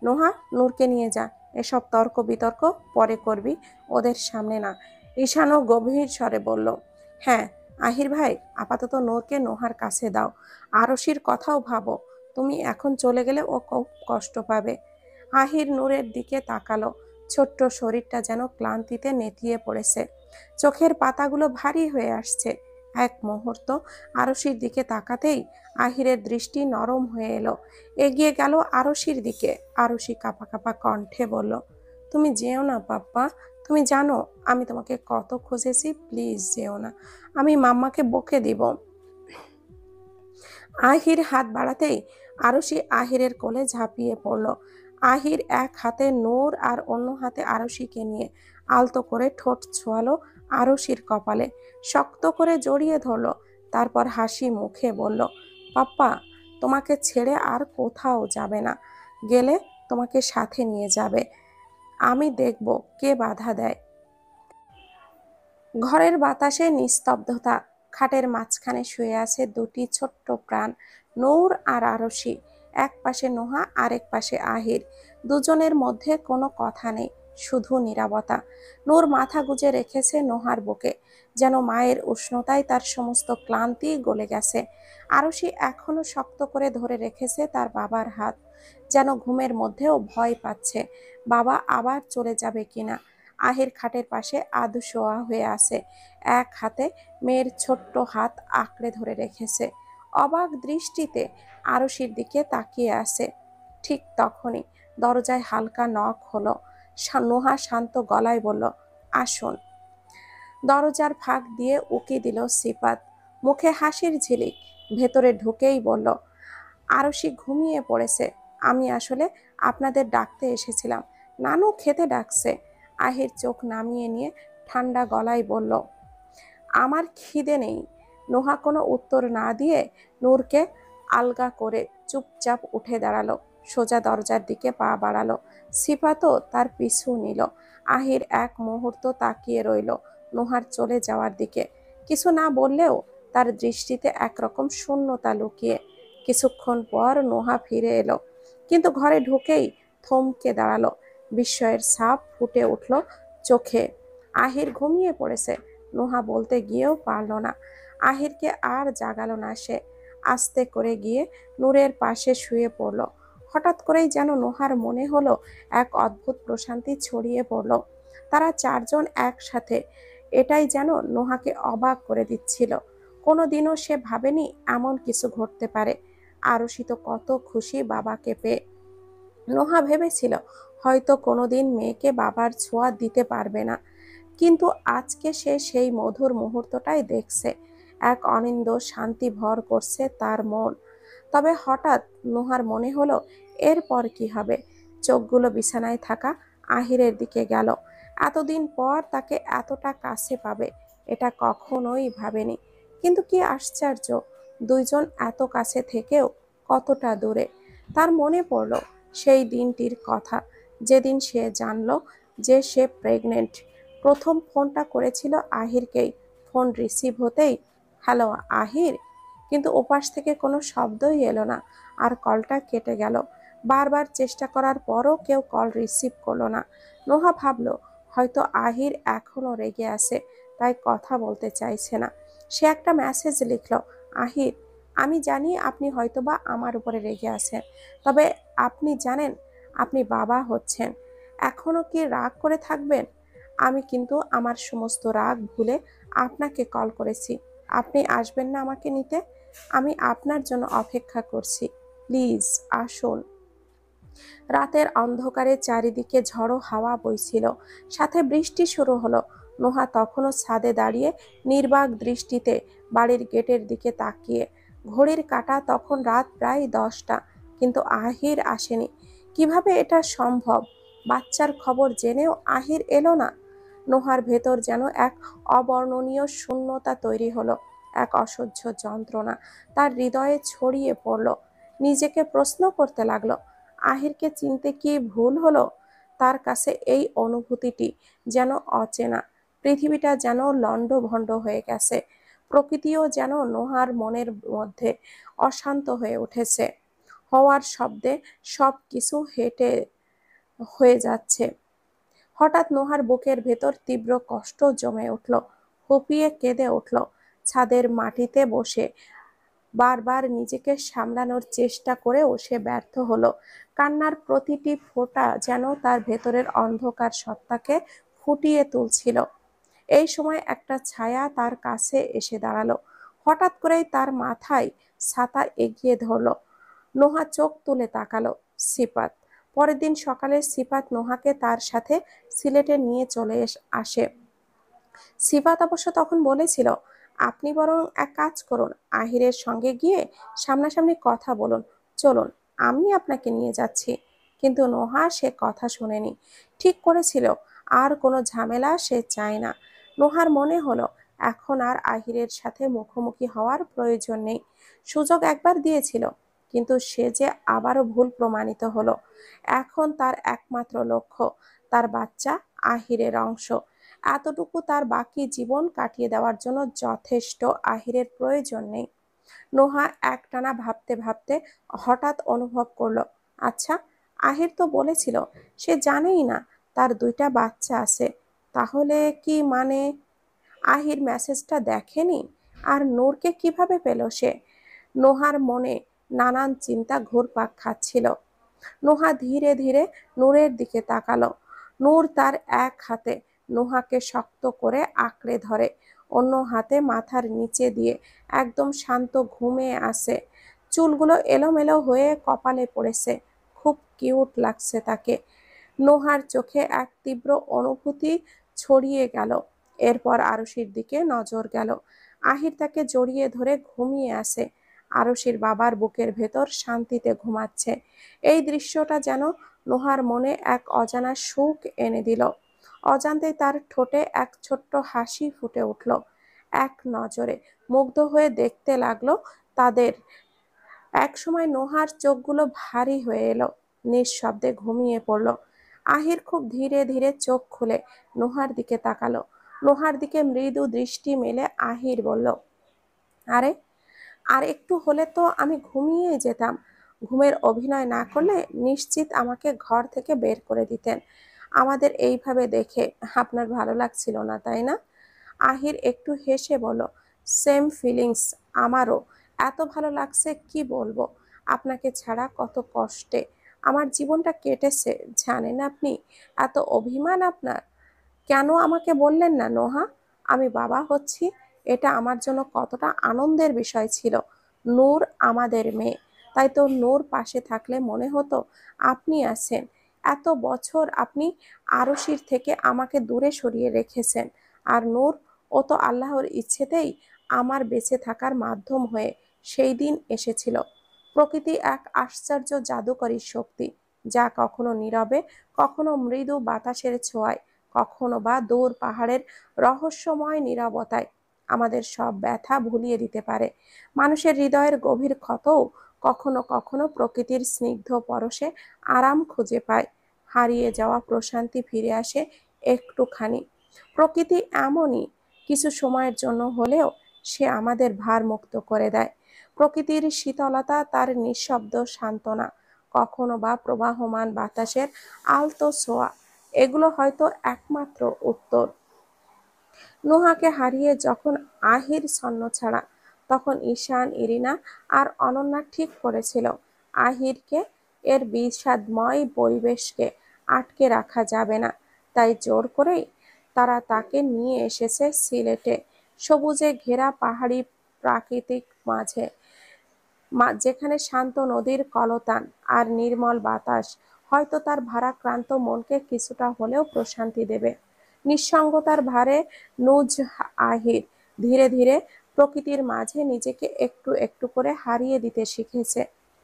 নোহা, নূরকে নিয়ে যা। এসব তর্ক বিতর্ক পরে করবি, ওদের সামনে না। ঈশানও গভীর স্বরে বলল, হ্যাঁ আহির ভাই, আপাতত নূরকে নোহার কাছে দাও। আরশির কথাও ভাবো, তুমি এখন চলে গেলে ও খুব কষ্ট পাবে। আহির নূরের দিকে তাকালো, ছোট্ট শরীরটা যেন ক্লান্তিতে নেতিয়ে পড়েছে, চোখের পাতাগুলো ভারী হয়ে আসছে। এক মুহূর্ত আরশির দিকে তাকাতেই আহিরের দৃষ্টি নরম হয়ে এলো, এগিয়ে গেল আরশির দিকে। আরশি কাঁপা কাঁপা কণ্ঠে বলল, তুমি যেও না পাপ্পা, তুমি জানো আমি তোমাকে কত খুঁজেছি, প্লিজ যেও না, আমি মাম্মাকে বকে দিব। আহির হাত বাড়াতেই আরশি আহিরের কোলে ঝাঁপিয়ে পড়ল। আহির এক হাতে নূর আর অন্য হাতে আরশিকে নিয়ে আলতো করে ঠোঁট ছোঁয়ালো আরশির কপালে, শক্ত করে জড়িয়ে ধরল। তারপর হাসি মুখে বলল, পাপ্পা তোমাকে ছেড়ে আর কোথাও যাবে না, গেলে তোমাকে সাথে নিয়ে যাবে। আমি দেখব কে বাধা দেয়। ঘরের বাতাসে নিস্তব্ধতা। খাটের মাঝখানে শুয়ে আছে দুটি ছোট্ট প্রাণ, নূর আর আরশি। এক পাশে নোহা, আরেক পাশে আহির। দুজনের মধ্যে কোনো কথা নেই, শুধু নীরবতা। নূর মাথা গুজে রেখেছে নোহার বুকে, যেন মায়ের উষ্ণতায় তার সমস্ত ক্লান্তি গলে গেছে। আরশি এখনো শক্ত করে ধরে রেখেছে তার বাবার হাত, যেন ঘুমের মধ্যেও ভয় পাচ্ছে বাবা আবার চলে যাবে কিনা। আহির খাটের পাশে আধ শোয়া হয়ে আছে, এক হাতে মেয়ের ছোট্ট হাত আঁকড়ে ধরে রেখেছে, অবাক দৃষ্টিতে আরশির দিকে তাকিয়ে আছে। ঠিক তখনই দরজায় হালকা নখ হলো। নোহা শান্ত গলায় বলল, আসুন। দরজার ফাঁক দিয়ে উকি দিল সিফাত, মুখে হাসির ঝিলিক। ভেতরে ঢুকেই বলল, আরশি ঘুমিয়ে পড়েছে, আমি আসলে আপনাদের ডাকতে এসেছিলাম, নানু খেতে ডাকছে। আহির চোখ নামিয়ে নিয়ে ঠান্ডা গলায় বলল, আমার খিদে নেই। নোহা কোনো উত্তর না দিয়ে নূরকে আলগা করে চুপচাপ উঠে দাঁড়ালো, সোজা দরজার দিকে পা বাড়ালো। সিফাতও তার পিছু নিল। আহির এক মুহূর্ত তাকিয়ে রইল নোহার চলে যাওয়ার দিকে, কিছু না বললেও তার দৃষ্টিতে একরকম শূন্যতা লুকিয়ে। কিছুক্ষণ পর নোহা ফিরে এলো, কিন্তু ঘরে ঢুকেই থমকে দাঁড়ালো, বিস্ময়ের ছাপ ফুটে উঠল চোখে। আহির ঘুমিয়ে পড়েছে। নোহা বলতে গিয়েও পারল না। আহিরকে আর জাগালো না সে। আস্তে করে গিয়ে নূরের পাশে শুয়ে পড়ল। হঠাৎ করেই যেন নোহার মনে হলো এক অদ্ভুত প্রশান্তি ছড়িয়ে পড়ল। তারা চারজন একসাথে এটাই যেন নোহাকে অবাক করে দিচ্ছিল। কোনোদিনও সে ভাবেনি এমন কিছু ঘটতে পারে। আরুষি তো কত খুশি বাবাকে পেয়ে। নোহা ভেবেছিল হয়তো কোনোদিন মেয়েকে বাবার ছোঁয়া দিতে পারবে না, কিন্তু আজকে সে সেই মধুর মুহূর্তটাই দেখছে। এক অনিন্দ শান্তি ভর করছে তার মন। তবে হঠাৎ নোহার মনে হলো এরপর কি হবে। চোখগুলো বিছানায় থাকা আহিরের দিকে গেল। এতদিন পর তাকে এতটা কাছে পাবে এটা কখনোই ভাবেনি। কিন্তু কি আশ্চর্য, দুইজন এত কাছে থেকেও কতটা দূরে। তার মনে পড়ল সেই দিনটির কথা, যেদিন সে জানলো যে সে প্রেগনেন্ট। প্রথম ফোনটা করেছিল আহিরকেই। ফোন রিসিভ হতেই, হ্যালো আহির, কিন্তু ওপাশ থেকে কোনো শব্দই এলো না। আর কলটা কেটে গেল। বারবার চেষ্টা করার পরও কেউ কল রিসিভ করলো না। নোহা ভাবলো হয়তো আহির এখনো রেগে আছে, তাই কথা বলতে চাইছে না। সে একটা মেসেজ লিখলো, আহির, আমি জানি আপনি হয়তোবা আমার উপরে রেগে আছেন, তবে আপনি জানেন আপনি বাবা হচ্ছেন। এখনো কি রাগ করে থাকবেন? আমি কিন্তু আমার সমস্ত রাগ ভুলে আপনাকে কল করেছি। আপনি আসবেন না আমাকে নিতে? আমি আপনার জন্য অপেক্ষা করছি। প্লিজ আসুন। রাতের অন্ধকারে চারিদিকে ঝড়ো হাওয়া বইছিল, সাথে বৃষ্টি শুরু হলো। নোহা তখনও ছাদে দাঁড়িয়ে নির্বাক দৃষ্টিতে বাড়ির গেটের দিকে তাকিয়ে। ঘড়ির কাঁটা তখন রাত প্রায় 10টা, কিন্তু আহির আসেনি। কিভাবে এটা সম্ভব? বাচ্চার খবর জেনেও আহির এলো না। নোহার ভেতর যেন এক অবর্ণনীয় শূন্যতা তৈরি হলো। এক অসহ্য যন্ত্রণা তার হৃদয়ে ছড়িয়ে পড়ল। নিজেকে প্রশ্ন করতে লাগলো, আহিরকে চিনতে কি ভুল হলো? তার কাছে এই অনুভূতিটি যেন অচেনা। পৃথিবীটা যেন লণ্ডভণ্ড হয়ে গেছে। প্রকৃতিও যেন নোহার মনের মধ্যে অশান্ত হয়ে উঠেছে। হওয়ার শব্দে সব কিছু হেঁটে হয়ে যাচ্ছে। হঠাৎ নোহার বুকের ভেতর তীব্র কষ্ট জমে উঠল। ফুপিয়ে কেঁদে উঠল। ছাদের মাটিতে বসে বারবার নিজেকে সামলানোর চেষ্টা করেও সে ব্যর্থ হলো। কান্নার প্রতিটি ফোঁটা যেন তার ভেতরের অন্ধকার সত্তাকে ফুটিয়ে তুলছিল। এই সময় একটা ছায়া তার কাছে এসে দাঁড়ালো। হঠাৎ করেই তার মাথায় ছাতা এগিয়ে ধরলো। নোহা চোখ তুলে তাকালো। সিপাত। পরের দিন সকালে সিপাত নোহাকে তার সাথে সিলেটে নিয়ে চলে আসে। সিফাত অবশ্য তখন বলেছিল, আপনি বরং এক কাজ করুন, আহিরের সঙ্গে গিয়ে সামনাসামনি কথা বলুন। চলুন, আমি আপনাকে নিয়ে যাচ্ছি। কিন্তু নোহা সে কথা শোনেনি। ঠিক করেছিল আর কোনো ঝামেলা সে চায় না। নোহার মনে হলো এখন আর আহিরের সাথে মুখোমুখি হওয়ার প্রয়োজন নেই। সুযোগ একবার দিয়েছিল, কিন্তু সে যে আবারও ভুল প্রমাণিত হলো। এখন তার একমাত্র লক্ষ্য তার বাচ্চা আহিরের অংশ। এতটুকু তার বাকি জীবন কাটিয়ে দেওয়ার জন্য যথেষ্ট। আহিরের প্রয়োজন নেই। নোহা একটানা ভাবতে ভাবতে হঠাৎ অনুভব করলো, আচ্ছা, আহির তো বলেছিল সে জানেই না তার 2টা বাচ্চা আছে। তাহলে কি মানে আহির মেসেজটা দেখেনি? আর নূরকে কিভাবে পেল সে? নোহার মনে নানান চিন্তা ঘুরপাক খাচ্ছিল। নোহা ধীরে ধীরে নূরের দিকে তাকালো। নূর তার এক হাতে নোহাকে শক্ত করে আঁকড়ে ধরে, অন্য হাতে মাথার নিচে দিয়ে একদম শান্ত ঘুমিয়ে আছে। চুলগুলো এলোমেলো হয়ে কপালে পড়েছে। খুব কিউট লাগছে তাকে। নোহার চোখে এক তীব্র অনুভূতি ছড়িয়ে গেল। এরপর আরুষির দিকে নজর গেল। আহির তাকে জড়িয়ে ধরে ঘুমিয়ে আছে। আরুষির বাবার বুকের ভেতর শান্তিতে ঘুমাচ্ছে। এই দৃশ্যটা যেন নোহার মনে এক অজানা সুখ এনে দিল। অজান্তেই তার ঠোঁটে এক ছোট্ট হাসি ফুটে উঠল। এক নজরে মুগ্ধ হয়ে দেখতে লাগলো তাদের। একসময় নোহার চোখগুলো ভারী হয়ে এলো। নিঃশব্দে ঘুমিয়ে পড়ল। আহির খুব ধীরে ধীরে চোখ খুলে নোহার দিকে তাকালো। নোহার দিকে মৃদু দৃষ্টি মেলে আহির বলল, আরে, আর একটু হলে তো আমি ঘুমিয়ে যেতাম। ঘুমের অভিনয় না করলে নিশ্চিত আমাকে ঘর থেকে বের করে দিতেন। আমাদের এইভাবে দেখে আপনার ভালো লাগছিল না, তাই না? আহির একটু হেসে বলল, সেম ফিলিংস আমারও। এত ভালো লাগছে কি বলবো। আপনাকে ছাড়া কত কষ্টে আমার জীবনটা কেটেছে জানেন আপনি। এত অভিমান আপনার। কেন আমাকে বললেন না নোহা? আমি বাবা হচ্ছি, এটা আমার জন্য কতটা আনন্দের বিষয় ছিল। নূর আমাদের মেয়ে, তাই তো নূর পাশে থাকলে মনে হতো আপনি আছেন। এত বছর আপনি আরশির থেকে আমাকে দূরে সরিয়ে রেখেছেন, আর নূর, ও তো আল্লাহর ইচ্ছেতেই আমার বেঁচে থাকার মাধ্যম হয়ে সেই দিন এসেছিল। প্রকৃতি এক আশ্চর্য জাদুকরী শক্তি, যা কখনো নীরবে, কখনো মৃদু বাতাসের ছোঁয়ায়, কখনো বা দূর পাহাড়ের রহস্যময় নীরবতায় আমাদের সব ব্যথা ভুলিয়ে দিতে পারে। মানুষের হৃদয়ের গভীর ক্ষতও কখনো কখনো প্রকৃতির স্নিগ্ধ পরশে আরাম খুঁজে পায়। হারিয়ে যাওয়া প্রশান্তি ফিরে আসে একটুখানি। প্রকৃতি এমনই, কিছু সময়ের জন্য হলেও সে আমাদের ভারমুক্ত করে দেয়। প্রকৃতির শীতলতা, তার নিঃশব্দ সান্ত্বনা, কখনো বা প্রবাহমান বাতাসের আলতো ছোঁয়া, এগুলো হয়তো একমাত্র উত্তর। নুহাকে হারিয়ে যখন আহির ছন্নছাড়া, তখন ঈশান, ইরিনা আর অনন্যা ঠিক করেছিল আহিরকে, এর বিষাদময় পরিবেশকে আটকে রাখা যাবে না। তাই জোর করেই তারা তাকে নিয়ে এসেছে সিলেটে, সবুজে ঘেরা পাহাড়ি প্রাকৃতিক মাঝে, যেখানে শান্ত নদীর কলতান আর নির্মল বাতাস হয়তো তার ভারাক্রান্ত মনকে কিছুটা হলেও প্রশান্তি দেবে। নিঃসঙ্গতার ভারে নুজ আহির ধীরে ধীরে প্রকৃতির মাঝে নিজেকে একটু একটু করে হারিয়ে দিতে শিখেছে।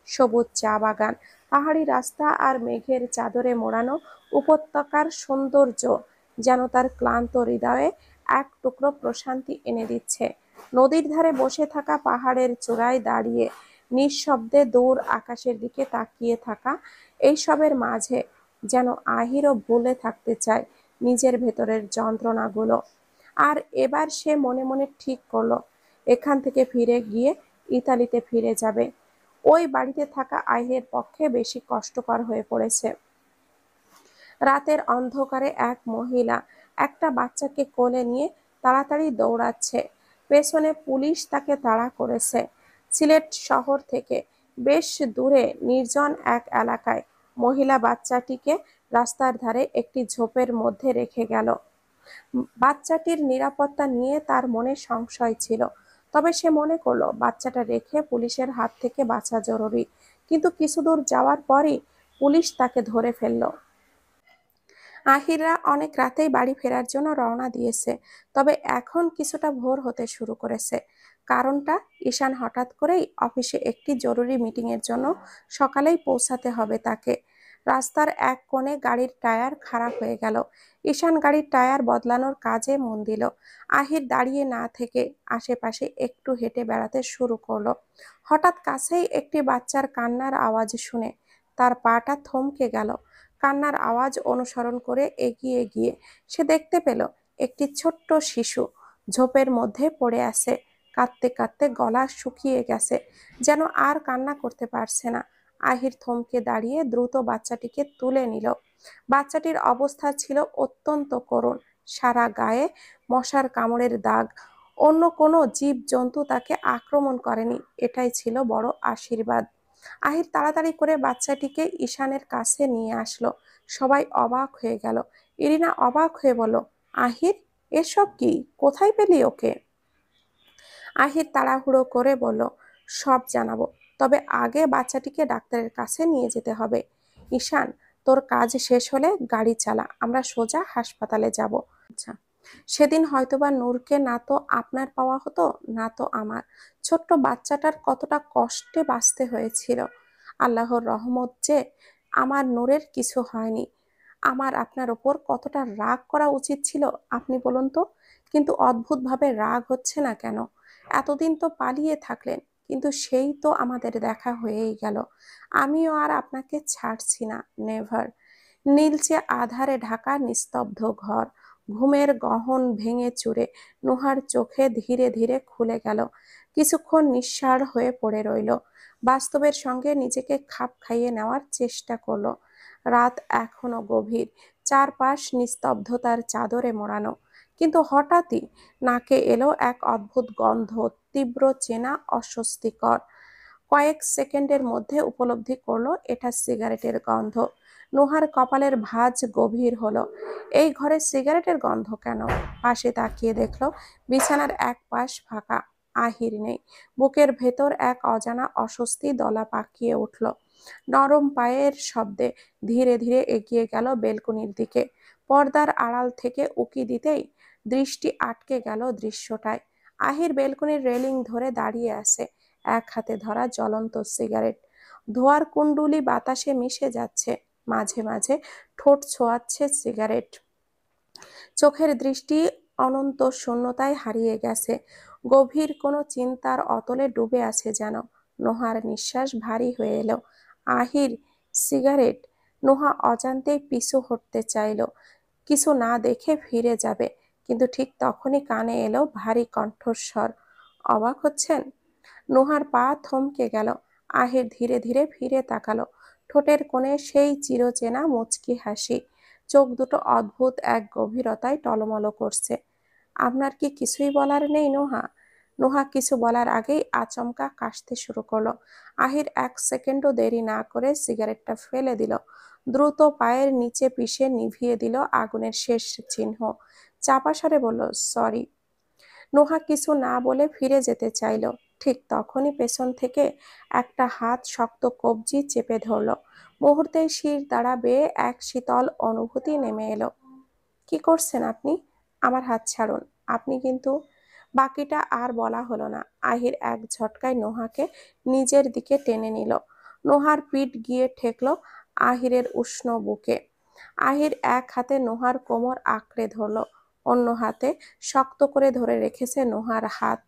সবুজ চা বাগান, পাহাড়ি রাস্তা আর মেঘের চাদরে মোড়ানো উপত্যকার সৌন্দর্য যেন তার ক্লান্ত হৃদয়ে এক টুকরো প্রশান্তি এনে দিচ্ছে। নদীর ধারে বসে থাকা, পাহাড়ের চূড়ায় দাঁড়িয়ে নিঃশব্দে দূর আকাশের দিকে তাকিয়ে থাকা, এইসবের মাঝে যেন আহিরও ভুলে থাকতে চায় নিজের ভেতরের যন্ত্রণাগুলো। আর এবার সে মনে মনে ঠিক করলো এখান থেকে ফিরে গিয়ে ইতালিতে ফিরে যাবে। ওই বাড়িতে থাকা আহিরের পক্ষে বেশি কষ্টকর হয়ে পড়েছে। রাতের অন্ধকারে এক মহিলা একটা বাচ্চাকে কোলে নিয়ে তাড়াতাড়ি দৌড়াচ্ছে, পেছনে পুলিশ তাকে তাড়া করেছে। সিলেট শহর থেকে বেশ দূরে নির্জন এক এলাকায় মহিলা বাচ্চাটিকে রাস্তার ধারে একটি ঝোপের মধ্যে রেখে গেল। বাচ্চাটির নিরাপত্তা নিয়ে তার মনে সংশয় ছিল, তবে সে মনে করলো বাচ্চাটা রেখে পুলিশের হাত থেকে বাঁচা জরুরি। কিন্তু কিছু দূর যাওয়ার পরই পুলিশ তাকে ধরে ফেললো। আহিররা অনেক রাতেই বাড়ি ফেরার জন্য রওনা দিয়েছে, তবে এখন কিছুটা ভোর হতে শুরু করেছে। কারণটা, ঈশান হঠাৎ করেই অফিসে একটি জরুরি মিটিংয়ের জন্য সকালেই পৌঁছাতে হবে তাকে। রাস্তার এক কোণে গাড়ির টায়ার খারাপ হয়ে গেল। ঈশান গাড়ির টায়ার বদলানোর কাজে মন দিল। আহির দাঁড়িয়ে না থেকে আশেপাশে একটু হেঁটে বেড়াতে শুরু করলো। হঠাৎ কাছেই একটি বাচ্চার কান্নার আওয়াজ শুনে তার পাটা থমকে গেল। কান্নার আওয়াজ অনুসরণ করে এগিয়ে গিয়ে সে দেখতে পেল একটি ছোট্ট শিশু ঝোপের মধ্যে পড়ে আছে, কাঁদতে কাঁদতে গলা শুকিয়ে গেছে, যেন আর কান্না করতে পারছে না। আহির থমকে দাঁড়িয়ে দ্রুত বাচ্চাটিকে তুলে নিল। বাচ্চাটির অবস্থা ছিল অত্যন্ত করুণ, সারা গায়ে মশার কামড়ের দাগ। অন্য কোনো জীব জন্তু তাকে আক্রমণ করেনি, এটাই ছিল বড় আশীর্বাদ। আহির তাড়াতাড়ি করে বাচ্চাটিকে ঈশানের কাছে নিয়ে আসলো। সবাই অবাক হয়ে গেল। ইরিনা অবাক হয়ে বলল, আহির, এসব কি? কোথায় পেলি ওকে? আহির তাড়াহুড়ো করে বলল, সব জানাবো, তবে আগে বাচ্চাটিকে ডাক্তারের কাছে নিয়ে যেতে হবে। ঈশান, তোর কাজ শেষ হলে গাড়ি চালা, আমরা সোজা হাসপাতালে যাব। আচ্ছা। সেদিন হয়তোবা নূরকে না তো আপনার পাওয়া হতো, না তো আমার। ছোট্ট বাচ্চাটার কতটা কষ্টে বাঁচতে হয়েছিল। আল্লাহর রহমত যে আমার নূরের কিছু হয়নি। আমার আপনার ওপর কতটা রাগ করা উচিত ছিল আপনি বলুন তো? কিন্তু অদ্ভুতভাবে রাগ হচ্ছে না কেন? এতদিন তো পালিয়ে থাকলেন, কিন্তু সেই তো আমাদের দেখা হয়েই গেল। আমিও আর আপনাকে ছাড়ছি না, নেভার। নীলচে আধারে ঢাকা নিস্তব্ধ ঘর, ঘুমের গহন ভেঙে চুরে নুহার চোখে ধীরে ধীরে খুলে গেল। কিছুক্ষণ নিঃসাড় হয়ে পড়ে রইল, বাস্তবের সঙ্গে নিজেকে খাপ খাইয়ে নেওয়ার চেষ্টা করলো। রাত এখনো গভীর, চারপাশ নিস্তব্ধতার চাদরে মোড়ানো। কিন্তু হঠাৎই নাকে এলো এক অদ্ভুত গন্ধ, তীব্র, চেনা, অস্বস্তিকর। কয়েক সেকেন্ডের মধ্যে উপলব্ধি করলো এটা সিগারেটের গন্ধ। নোহার কপালের ভাঁজ গভীর হলো। এই ঘরে সিগারেটের গন্ধ কেন? পাশে তাকিয়ে দেখলো বিছানার এক পাশ ফাঁকা, আহির নেই। বুকের ভেতর এক অজানা অস্বস্তি দলা পাকিয়ে উঠল। নরম পায়ের শব্দে ধীরে ধীরে এগিয়ে গেল বেলকনির দিকে। পর্দার আড়াল থেকে উকি দিতেই দৃষ্টি আটকে গেল দৃশ্যটায়। আহির বেলকনির রেলিং ধরে দাঁড়িয়ে আছে, এক হাতে ধরা জ্বলন্ত সিগারেট। ধোঁয়ার কুণ্ডুলি বাতাসে মিশে যাচ্ছে, মাঝে মাঝে ঠোঁট ছোঁয়াচ্ছে সিগারেট। চোখের দৃষ্টি অনন্ত শূন্যতায় হারিয়ে গেছে, গভীর কোনো চিন্তার অতলে ডুবে আছে যেন। নোহার নিঃশ্বাস ভারী হয়ে এলো। আহির, সিগারেট। নোহা অজান্তেই পিছু হটতে চাইল, কিছু না দেখে ফিরে যাবে, কিন্তু ঠিক তখনই কানে এলো ভারী কণ্ঠস্বর। অবাক হচ্ছেন? নোহার পা থমকে গেল। আহির ধীরে ধীরে ফিরে তাকালো। ঠোঁটের কোণে সেই চিরচেনা মুচকি হাসি, চোখ দুটো অদ্ভুত এক গভীরতায় টলমল করছে। আপনার কি কিছুই বলার নেই নোহা? নোহা কিছু বলার আগেই আচমকা কাশতে শুরু করলো। আহির এক সেকেন্ডও দেরি না করে সিগারেটটা ফেলে দিল, দ্রুত পায়ের নিচে পিষে নিভিয়ে দিল আগুনের শেষ চিহ্ন। চাপা স্বরে বলল, সরি। নোহা কিছু না বলে ফিরে যেতে চাইল, ঠিক তখনই পেছন থেকে একটা হাত শক্ত কবজি চেপে ধরল। মুহূর্তেই শির দ্বারা বেয়ে এক শীতল অনুভূতি নেমে এলো। কি করছেন আপনি? আমার হাত ছাড়ুন। আপনি কিন্তু। বাকিটা আর বলা হলো না। আহির এক ঝটকায় নোহাকে নিজের দিকে টেনে নিল। নোহার পিঠ গিয়ে ঠেকলো আহিরের উষ্ণ বুকে। আহির এক হাতে নোহার কোমর আঁকড়ে ধরল, অন্য হাতে শক্ত করে ধরে রেখেছে নোহার হাত।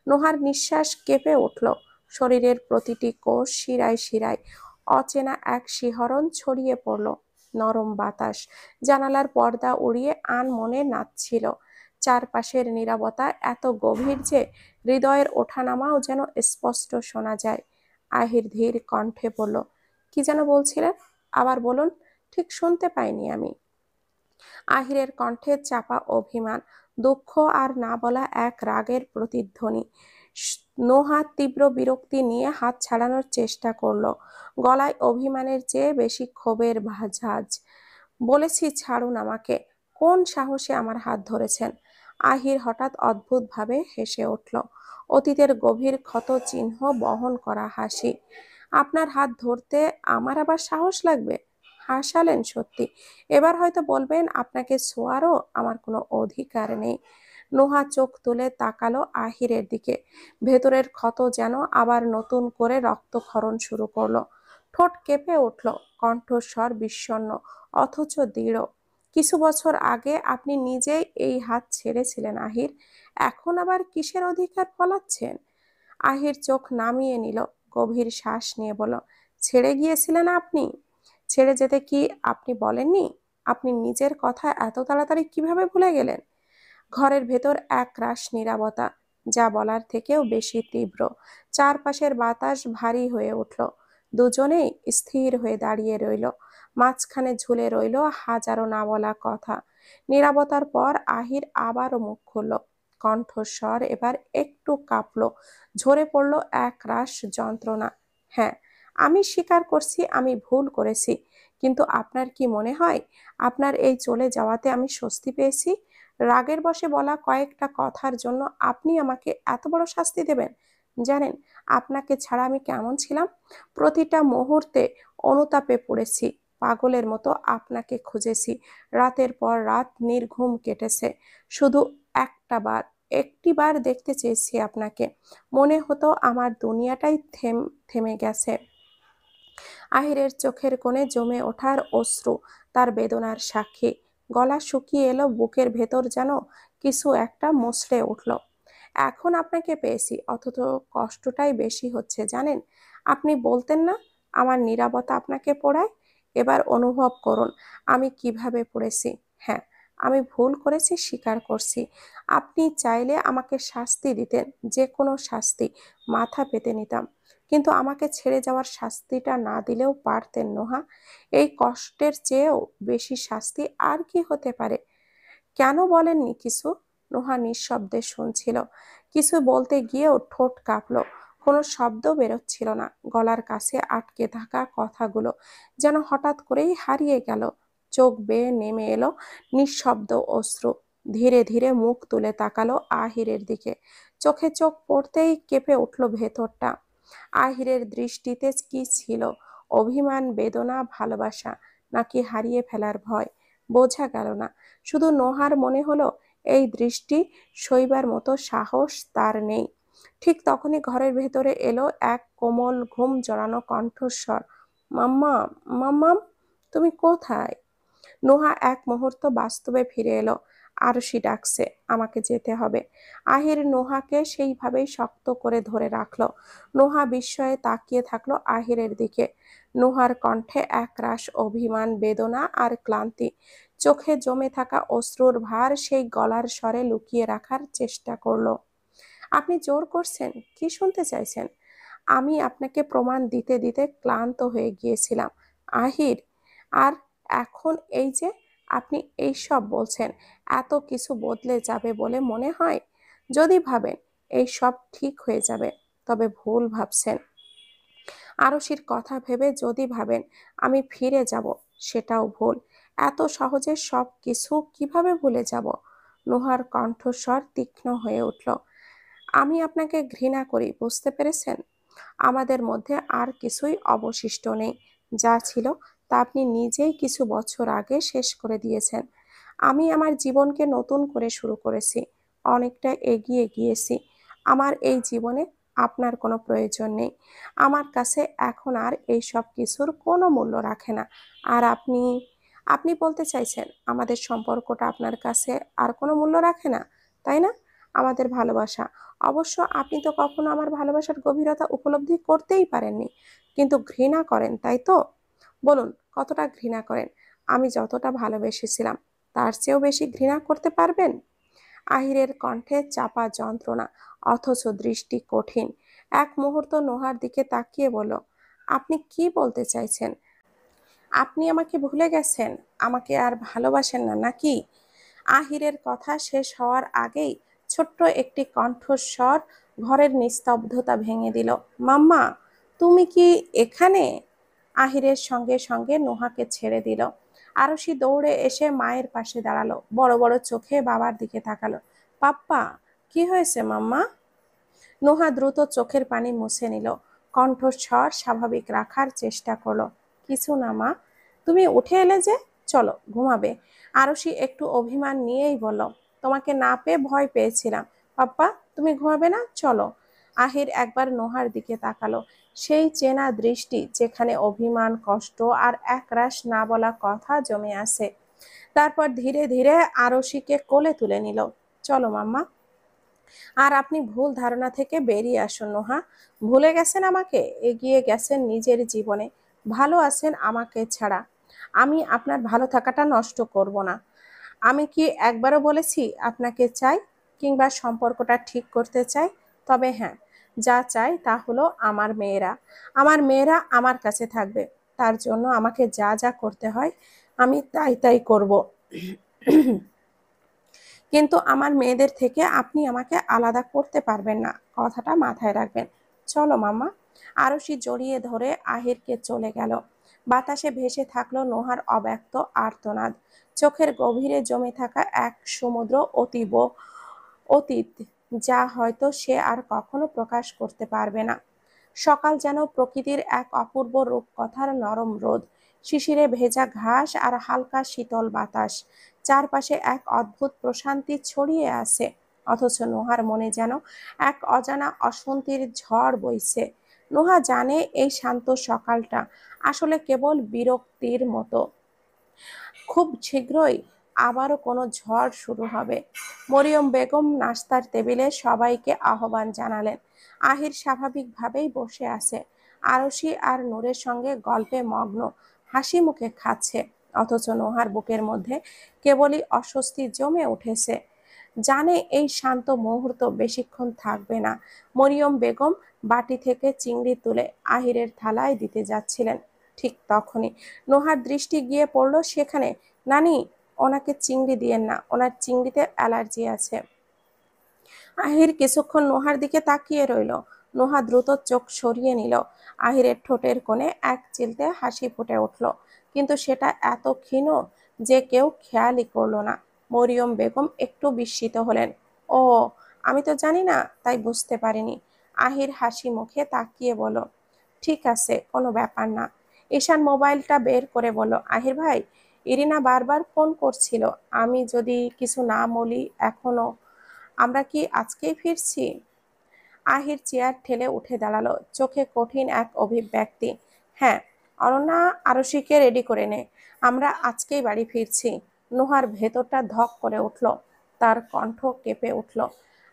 নোহার নিঃশ্বাস কেঁপে উঠল, শরীরের প্রতিটি কোষ শিরায় শিরায় অচেনা এক শিহরণ ছড়িয়ে পড়ল। নরম বাতাস জানালার পর্দা উড়িয়ে আনমনে নাচছিল। চারপাশের নীরবতা এত গভীর যে হৃদয়ের ওঠানামাও যেন স্পষ্ট শোনা যায়। আহির ধীর কণ্ঠে বলল, কি যেন বলছিলেন? আবার বলুন, ঠিক শুনতে পাইনি আমি। আহিরের কণ্ঠে চাপা অভিমান, দুঃখ আর না বলা এক রাগের প্রতিধ্বনি। নোহা তীব্র বিরক্তি নিয়ে হাত ছাড়ানোর চেষ্টা করলো, গলায় অভিমানের চেয়ে বেশি ক্ষোভের ঝাঁজ। বলেছি ছাড়ুন আমাকে। কোন সাহসে আমার হাত ধরেছেন? আহির হঠাৎ অদ্ভুতভাবে হেসে উঠল, অতীতের গভীর ক্ষত চিহ্ন বহন করা হাসি। আপনার হাত ধরতে আমার আবার সাহস লাগবে? হাসালেন সত্যি। এবার হয়তো বলবেন আপনাকে ছোঁয়ারও আমার কোনো অধিকার নেই। নোহা চোখ তুলে তাকালো আহিরের দিকে। ভেতরের ক্ষত যেন আবার নতুন করে রক্তক্ষরণ শুরু করলো। ঠোঁট কেঁপে উঠল, কণ্ঠস্বর বিষণ্ণ অথচ দৃঢ়। কিছু বছর আগে আপনি নিজেই এই হাত ছেড়েছিলেন আহির, এখন আবার কিসের অধিকার ফলাচ্ছেন? আহির চোখ নামিয়ে নিল, গভীর শ্বাস নিয়ে বলল, ছেড়ে গিয়েছিলেন আপনি? ছেড়ে যেতে কি আপনি বলেননি? আপনি নিজের কথা এত তাড়াতাড়ি কিভাবে ভুলে গেলেন? ঘরের ভেতর এক রাশ নীরবতা, যা বলার থেকেও বেশি তীব্র। চারপাশের বাতাস ভারী হয়ে উঠল। দুজনেই স্থির হয়ে দাঁড়িয়ে রইল। মাঝখানে ঝুলে রইল হাজারো না বলা কথা। নীরবতার পর আহির আবারও মুখ খুলল, কণ্ঠস্বর এবার একটু কাঁপলো, ঝরে পড়ল এক রাশ যন্ত্রণা। হ্যাঁ, আমি স্বীকার করছি আমি ভুল করেছি, কিন্তু আপনার কি মনে হয় আপনার এই চলে যাওয়াতে আমি স্বস্তি পেয়েছি? রাগের বশে বলা কয়েকটা কথার জন্য আপনি আমাকে এত বড় শাস্তি দেবেন? জানেন আপনাকে ছাড়া আমি কেমন ছিলাম? প্রতিটা মুহূর্তে অনুতাপে পড়েছি, পাগলের মতো আপনাকে খুঁজেছি। রাতের পর রাত নির্ঘুম কেটেছে, শুধু একটি বার দেখতে চেয়েছি আপনাকে। মনে হতো আমার দুনিয়াটাই থেমে গেছে। আহিরের চোখের কোণে জমে ওঠার অশ্রু তার বেদনার সাক্ষী। গলা শুকিয়ে এলো, বুকের ভেতর যেন কিছু একটা মুচড়ে উঠল। এখন আপনাকে পেয়েছি, অথচ কষ্টটাই বেশি হচ্ছে জানেন। আপনি বলতেন না আমার নীরবতা আপনাকে পোড়ায়? এবার অনুভব করুন আমি কিভাবে পড়েছি। হ্যাঁ, আমি ভুল করেছি, স্বীকার করছি। আপনি চাইলে আমাকে শাস্তি দিতেন, যে কোনো শাস্তি, মাথা পেতে নিতাম। কিন্তু আমাকে ছেড়ে যাওয়ার শাস্তিটা না দিলেও পারতেন নোহা। এই কষ্টের চেয়েও বেশি শাস্তি আর কি হতে পারে? কেন বলেননি কিছু? নোহা নিঃশব্দে শুনছিল। কিছু বলতে গিয়েও ঠোঁট কাঁপলো, কোনো শব্দ বেরোচ্ছিল না। গলার কাছে আটকে থাকা কথাগুলো যেন হঠাৎ করেই হারিয়ে গেল। চোখ বেয়ে নেমে এলো নিঃশব্দ অশ্রু। ধীরে ধীরে মুখ তুলে তাকালো আহিরের দিকে। চোখে চোখ পড়তেই কেঁপে উঠল ভেতরটা। আহিরের দৃষ্টিতে কি ছিল? অভিমান, বেদনা, ভালোবাসা, নাকি হারিয়ে ফেলার ভয়? বোঝা গেল না। শুধু নোহার মনে হলো এই দৃষ্টি সইবার মতো সাহস তার নেই। ঠিক তখনই ঘরের ভেতরে এলো এক কোমল ঘুম জড়ানো কণ্ঠস্বর। মাম্মা, মাম্মাম, তুমি কোথায়? নোহা এক মুহূর্ত বাস্তবে ফিরে এলো। আরশি ডাকছে, আমাকে যেতে হবে। আহির নোহাকে সেইভাবেই শক্ত করে ধরে রাখলো। নোহা বিস্ময়ে তাকিয়ে থাকলো আহিরের দিকে। নোহার কণ্ঠে একরাশ অভিমান, বেদনা আর ক্লান্তি। চোখে জমে থাকা অশ্রুর ভার সেই গলার স্বরে লুকিয়ে রাখার চেষ্টা করলো। আপনি জোর করছেন? কি শুনতে চাইছেন? আমি আপনাকে প্রমাণ দিতে দিতে ক্লান্ত হয়ে গিয়েছিলাম, আহির। আর এখন এই যে আপনি এই সব বলছেন, এত কিছু বদলে যাবে বলে মনে হয়? যদি ভাবেন এই সব ঠিক হয়ে যাবে, তবে ভুল ভাবছেন। আরশির কথা ভেবে যদি ভাবেন আমি ফিরে যাব, সেটাও ভুল। এত সহজে সব কিছু কিভাবে ভুলে যাব? নোহার কণ্ঠস্বর তীক্ষ্ণ হয়ে উঠল। আমি আপনাকে ঘৃণা করি, বুঝতে পেরেছেন? আমাদের মধ্যে আর কিছুই অবশিষ্ট নেই। যা ছিল তা আপনি নিজেই কিছু বছর আগে শেষ করে দিয়েছেন। আমি আমার জীবনকে নতুন করে শুরু করেছি, অনেকটা এগিয়ে গিয়েছি। আমার এই জীবনে আপনার কোনো প্রয়োজন নেই। আমার কাছে এখন আর এই সব কিছুর কোনো মূল্য রাখে না। আর আপনি আপনি বলতে চাইছেন আমাদের সম্পর্কটা আপনার কাছে আর কোনো মূল্য রাখে না, তাই না? আমাদের ভালোবাসা, অবশ্য আপনি তো কখনো আমার ভালোবাসার গভীরতা উপলব্ধি করতেই পারেননি, কিন্তু ঘৃণা করেন, তাই তো? বলুন, কতটা ঘৃণা করেন? আমি যতটা ভালোবেসেছিলাম তার চেয়েও বেশি ঘৃণা করতে পারবেন? আহিরের কণ্ঠে চাপা যন্ত্রণা, অথচ দৃষ্টি কঠিন। এক মুহূর্ত নোহার দিকে তাকিয়ে বলল, আপনি কি বলতে চাইছেন? আপনি আমাকে ভুলে গেছেন? আমাকে আর ভালোবাসেন না নাকি? আহিরের কথা শেষ হওয়ার আগেই ছোট্ট একটি কণ্ঠস্বর ঘরের নিস্তব্ধতা ভেঙে দিল। মাম্মা, তুমি কি এখানে? আহিরের সঙ্গে সঙ্গে নোহাকে ছেড়ে দিল। আরশি দৌড়ে এসে মায়ের পাশে দাঁড়ালো, বড় বড় চোখে বাবার দিকে তাকালো। পাপ্পা, কি হয়েছে মাম্মা? নোহা দ্রুত চোখের পানি মুছে নিল, কণ্ঠস্বর স্বাভাবিক রাখার চেষ্টা করলো। কিছু না মা, তুমি উঠে এলে যে, চলো ঘুমাবে। আরশি একটু অভিমান নিয়েই বলল, তোমাকে না পেয়ে ভয় পেয়েছিলাম। পাপ্পা, তুমি ঘুমাবে না? চলো। আহির একবার নোহার দিকে তাকালো, সেই চেনা দৃষ্টি যেখানে অভিমান, কষ্ট আর একরাশ না বলা কথা জমে আছে। তারপর ধীরে ধীরে আরশিকে কোলে তুলে নিল। চলো মাম্মা। আর আপনি ভুল ধারণা থেকে বেরিয়ে আসুন নোহা। ভুলে গেছেন আমাকে, এগিয়ে গেছেন নিজের জীবনে, ভালো আছেন আমাকে ছাড়া। আমি আপনার ভালো থাকাটা নষ্ট করব না। আমি কি একবারও বলেছি আপনাকে চাই, কিংবা সম্পর্কটা ঠিক করতে চাই? তবে হ্যাঁ, যা চাই তা হলো আমার মেয়েরা। আমার মেয়েরা আমার কাছে থাকবে। তার জন্য আমাকে যা যা করতে হয় আমি তাই তাই করব। কিন্তু আমার মেয়েদের থেকে আপনি আমাকে আলাদা করতে পারবেন না, কথাটা মাথায় রাখবেন। চলো মামা। আরশি জড়িয়ে ধরে আহিরকে চলে গেল। বাতাসে ভেসে থাকলো নোহার অব্যক্ত আর্তনাদ। চোখের গভীরে জমে থাকা এক সমুদ্র অতীত, যা হয়তো সে আর কখনো প্রকাশ করতে পারবে না। সকাল যেন প্রকৃতির এক অপূর্ব রূপকথার নরম রোদ, শিশিরে ভেজা ঘাস আর হালকা শীতল বাতাস। চারপাশে এক অদ্ভুত প্রশান্তি ছড়িয়ে আছে, অথচ নোহার মনে যেন এক অজানা অশান্তির ঝড় বইছে। নোহা জানে এই শান্ত সকালটা আসলে কেবল বিরক্তির মতো। খুব শীঘ্রই আবারও কোনো ঝড় শুরু হবে। মরিয়ম বেগম নাস্তার টেবিলে সবাইকে আহ্বান জানালেন। আহির স্বাভাবিকভাবেই বসে আছে। আরশি আর নূরের সঙ্গে গল্পে মগ্ন, হাসি মুখে খাচ্ছে। অথচ নোহার বুকের মধ্যে কেবলই অস্বস্তি জমে উঠেছে। জানে এই শান্ত মুহূর্ত বেশিক্ষণ থাকবে না। মরিয়ম বেগম বাটি থেকে চিংড়ি তুলে আহিরের থালায় দিতে যাচ্ছিলেন। ঠিক তখনই নোহার দৃষ্টি গিয়ে পড়ল সেখানে। নানি, ওনাকে চিংড়ি দিয়েন না, ওনার চিংড়িতে অ্যালার্জি আছে। আহির কিছুক্ষণ নোহার দিকে তাকিয়ে রইল। নোহা দ্রুত চোখ সরিয়ে নিল। আহিরের ঠোঁটের কোণে এক চিলতে হাসি ফুটে উঠল, কিন্তু সেটা এত ক্ষীণ যে কেউ খেয়ালই করল না। মরিয়ম বেগম একটু বিস্মিত হলেন। ও, আমি তো জানি না, তাই বুঝতে পারিনি। আহির হাসি মুখে তাকিয়ে বলল, ঠিক আছে, কোনো ব্যাপার না। ঈশান মোবাইলটা বের করে বলল, আহির ভাই, ইরিনা বারবার ফোন করছিল। আমি যদি কিছু না বলি এখনো, আমরা কি আজকেই ফিরছি? আহির চেয়ার ঠেলে উঠে দাঁড়ালো, চোখে কঠিন এক অভিব্যক্তি। হ্যাঁ, অনন্যা আরশিকে রেডি করে নে, আমরা আজকেই বাড়ি ফিরছি। নোহার ভেতরটা ধক করে উঠল, তার কণ্ঠ কেঁপে উঠল।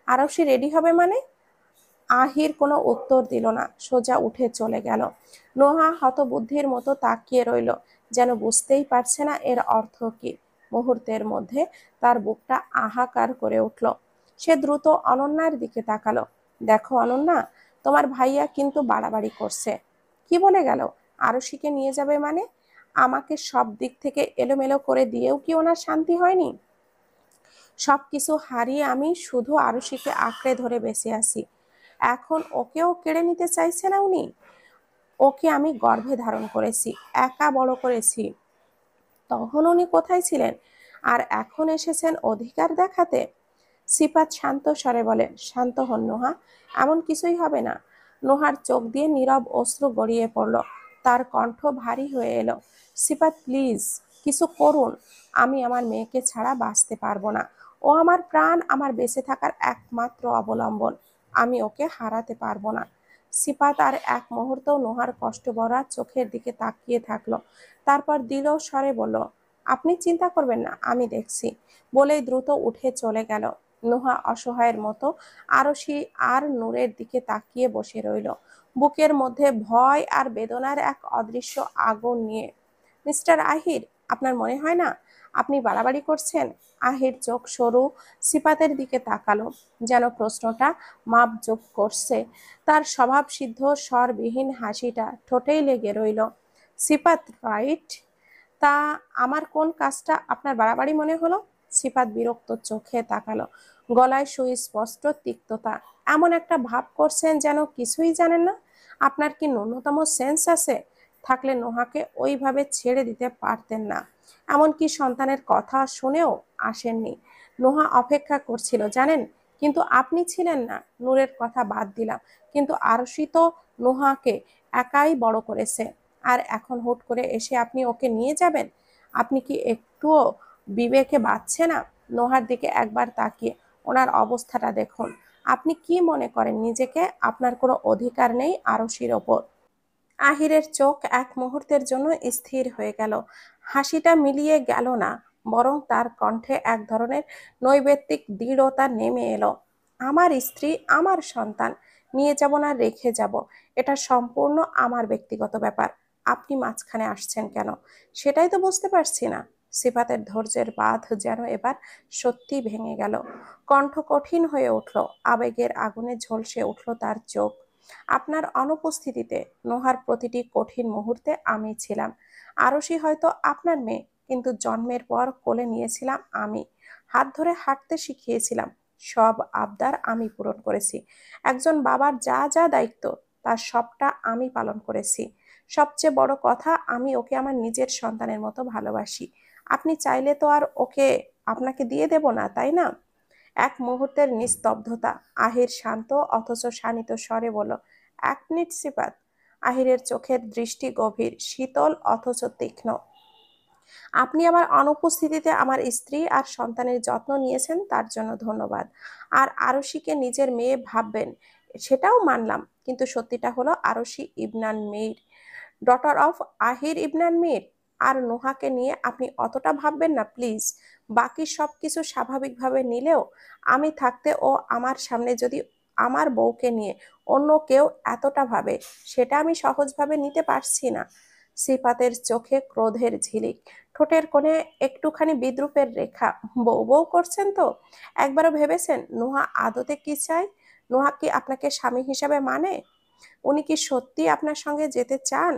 আরশি রেডি হবে মানে? আহির কোনো উত্তর দিল না, সোজা উঠে চলে গেল। নোহা হতবুদ্ধির মতো তাকিয়ে রইল, যেন বুঝতেই পারছে না এর অর্থ কি। মুহূর্তের মধ্যে তার বুকটা আহাকার করে উঠল। সে দ্রুত অনন্যার দিকে তাকালো। দেখো অনন্যা, তোমার ভাইয়া কিন্তু বাড়াবাড়ি করছে। কি বলে গেল? আরশিকে নিয়ে যাবে মানে? আমাকে সব দিক থেকে এলোমেলো করে দিয়েও কি ওনার শান্তি হয়নি? সবকিছু হারিয়ে আমি শুধু আরশিকে আঁকড়ে ধরে বেঁচে আছি, এখন ওকেও কেড়ে নিতে চাইছে না উনি? ওকে আমি গর্ভে ধারণ করেছি, একা বড় করেছি, তখন উনি কোথায় ছিলেন? আর এখন এসেছেন অধিকার দেখাতে? সিফাত শান্ত স্বরে বলে, শান্ত হন নোহা, এমন কিছুই হবে না। নোহার চোখ দিয়ে নীরব অশ্রু গড়িয়ে পড়ল, তার কণ্ঠ ভারী হয়ে এলো। সিফাত প্লিজ, কিছু করুন, আমি আমার মেয়েকে ছাড়া বাঁচতে পারবো না। ও আমার প্রাণ, আমার বেঁচে থাকার একমাত্র অবলম্বন, আমি ওকে হারাতে পারবো না। সিফাত আর এক মুহূর্তও নোহার কষ্ট ভরা চোখের দিকে তাকিয়ে থাকলো, তারপর দিল স্বরে বলল, আপনি চিন্তা করবেন না, আমি দেখছি, বলেই দ্রুত উঠে চলে গেল। নোহা অসহায়ের মতো আরশি আর নূরের দিকে তাকিয়ে বসে রইল, বুকের মধ্যে ভয় আর বেদনার এক অদৃশ্য আগুন নিয়ে। মিস্টার আহির, আপনার মনে হয় না আপনি বাড়াবাড়ি করছেন? আহির চোখ সরু সিফাতের দিকে তাকালো, যেন প্রশ্নটা মাপজোক করছে। তার স্বভাব সিদ্ধ স্বরবিহীন হাসিটা ঠোঁটেই লেগে রইল। সিফাত, রাইট? তা আমার কোন কাজটা আপনার বাড়াবাড়ি মনে হলো? সিফাত বিরক্ত চোখে তাকালো, গলায় সুস্পষ্ট তিক্ততা। এমন একটা ভাব করছেন যেন কিছুই জানেন না। আপনার কি ন্যূনতম সেন্স আছে? থাকলে নোহাকে ওইভাবে ছেড়ে দিতে পারতেন না। এমনকি সন্তানের কথা শুনেও আসেননি। নোহা অপেক্ষা করছিল জানেন, কিন্তু আপনি ছিলেন না। নূরের কথা বাদ দিলাম, কিন্তু আরশি তো নোহাকে একাই বড় করেছে, আর এখন হুট করে এসে আপনি ওকে নিয়ে যাবেন? আপনি কি একটুও বিবেকে বাঁচছে না? নোহার দিকে একবার তাকিয়ে ওনার অবস্থাটা দেখুন। আপনি কি মনে করেন নিজেকে? আপনার কোনো অধিকার নেই আরশির ওপর। আহিরের চোখ এক মুহূর্তের জন্য স্থির হয়ে গেল, হাসিটা মিলিয়ে গেল না, বরং তার কণ্ঠে এক ধরনের নৈবেত্তিক দৃঢ়তা নেমে এলো। আমার স্ত্রী, আমার সন্তান নিয়ে যাব না রেখে যাব, এটা সম্পূর্ণ আমার ব্যক্তিগত ব্যাপার। আপনি মাঝখানে আসছেন কেন, সেটাই তো বুঝতে পারছি না। সিফাতের ধৈর্যের বাঁধ যেন এবার সত্যি ভেঙে গেল, কণ্ঠ কঠিন হয়ে উঠল, আবেগের আগুনে ঝলসে উঠল তার চোখ। আপনার অনুপস্থিতিতে নোহার প্রতিটি কঠিন মুহূর্তে আমি ছিলাম। আরশি হয়তো আপনার মেয়ে, কিন্তু জন্মের পর কোলে নিয়েছিলাম আমি, হাত ধরে হাঁটতে শিখিয়েছিলাম, সব আবদার আমি পূরণ করেছি। একজন বাবার যা যা দায়িত্ব, তার সবটা আমি পালন করেছি। সবচেয়ে বড় কথা, আমি ওকে আমার নিজের সন্তানের মতো ভালোবাসি। আপনি চাইলে তো আর ওকে আপনাকে দিয়ে দেব না, তাই না? এক মুহূর্তের নিস্তব্ধতা। আহির শান্ত অথচ শানিত স্বরে বলল, 1 মিনিট সিফাত। আহিরের চোখের দৃষ্টি গভীর, শীতল অথচ তীক্ষ্ণ। আপনি আমার অনুপস্থিতিতে আমার স্ত্রী আর সন্তানের যত্ন নিয়েছেন, তার জন্য ধন্যবাদ। আর আরশিকে নিজের মেয়ে ভাববেন, সেটাও মানলাম, কিন্তু সত্যিটা হলো আরশি ইবনান মীর, ডটার অফ আহির ইবনান মীর। আর নোহাকে নিয়ে আপনি অতটা ভাববেন না প্লিজ। বাকি সবকিছু স্বাভাবিকভাবে নিলেও আমি থাকতে ও আমার সামনে যদি আমার বউকে নিয়ে অন্য কেউ এতটা ভাবে, সেটা আমি সহজভাবে নিতে পারছি না। সিফাতের চোখে ক্রোধের ঝিলিক, ঠোঁটের কোণে একটুখানি বিদ্রুপের রেখা। বউ বউ করছেন তো? একবারও ভেবেছেন নোহা আদতে কি চায়? নোহা কি আপনাকে স্বামী হিসাবে মানে? উনি কি সত্যি আপনার সঙ্গে যেতে চান?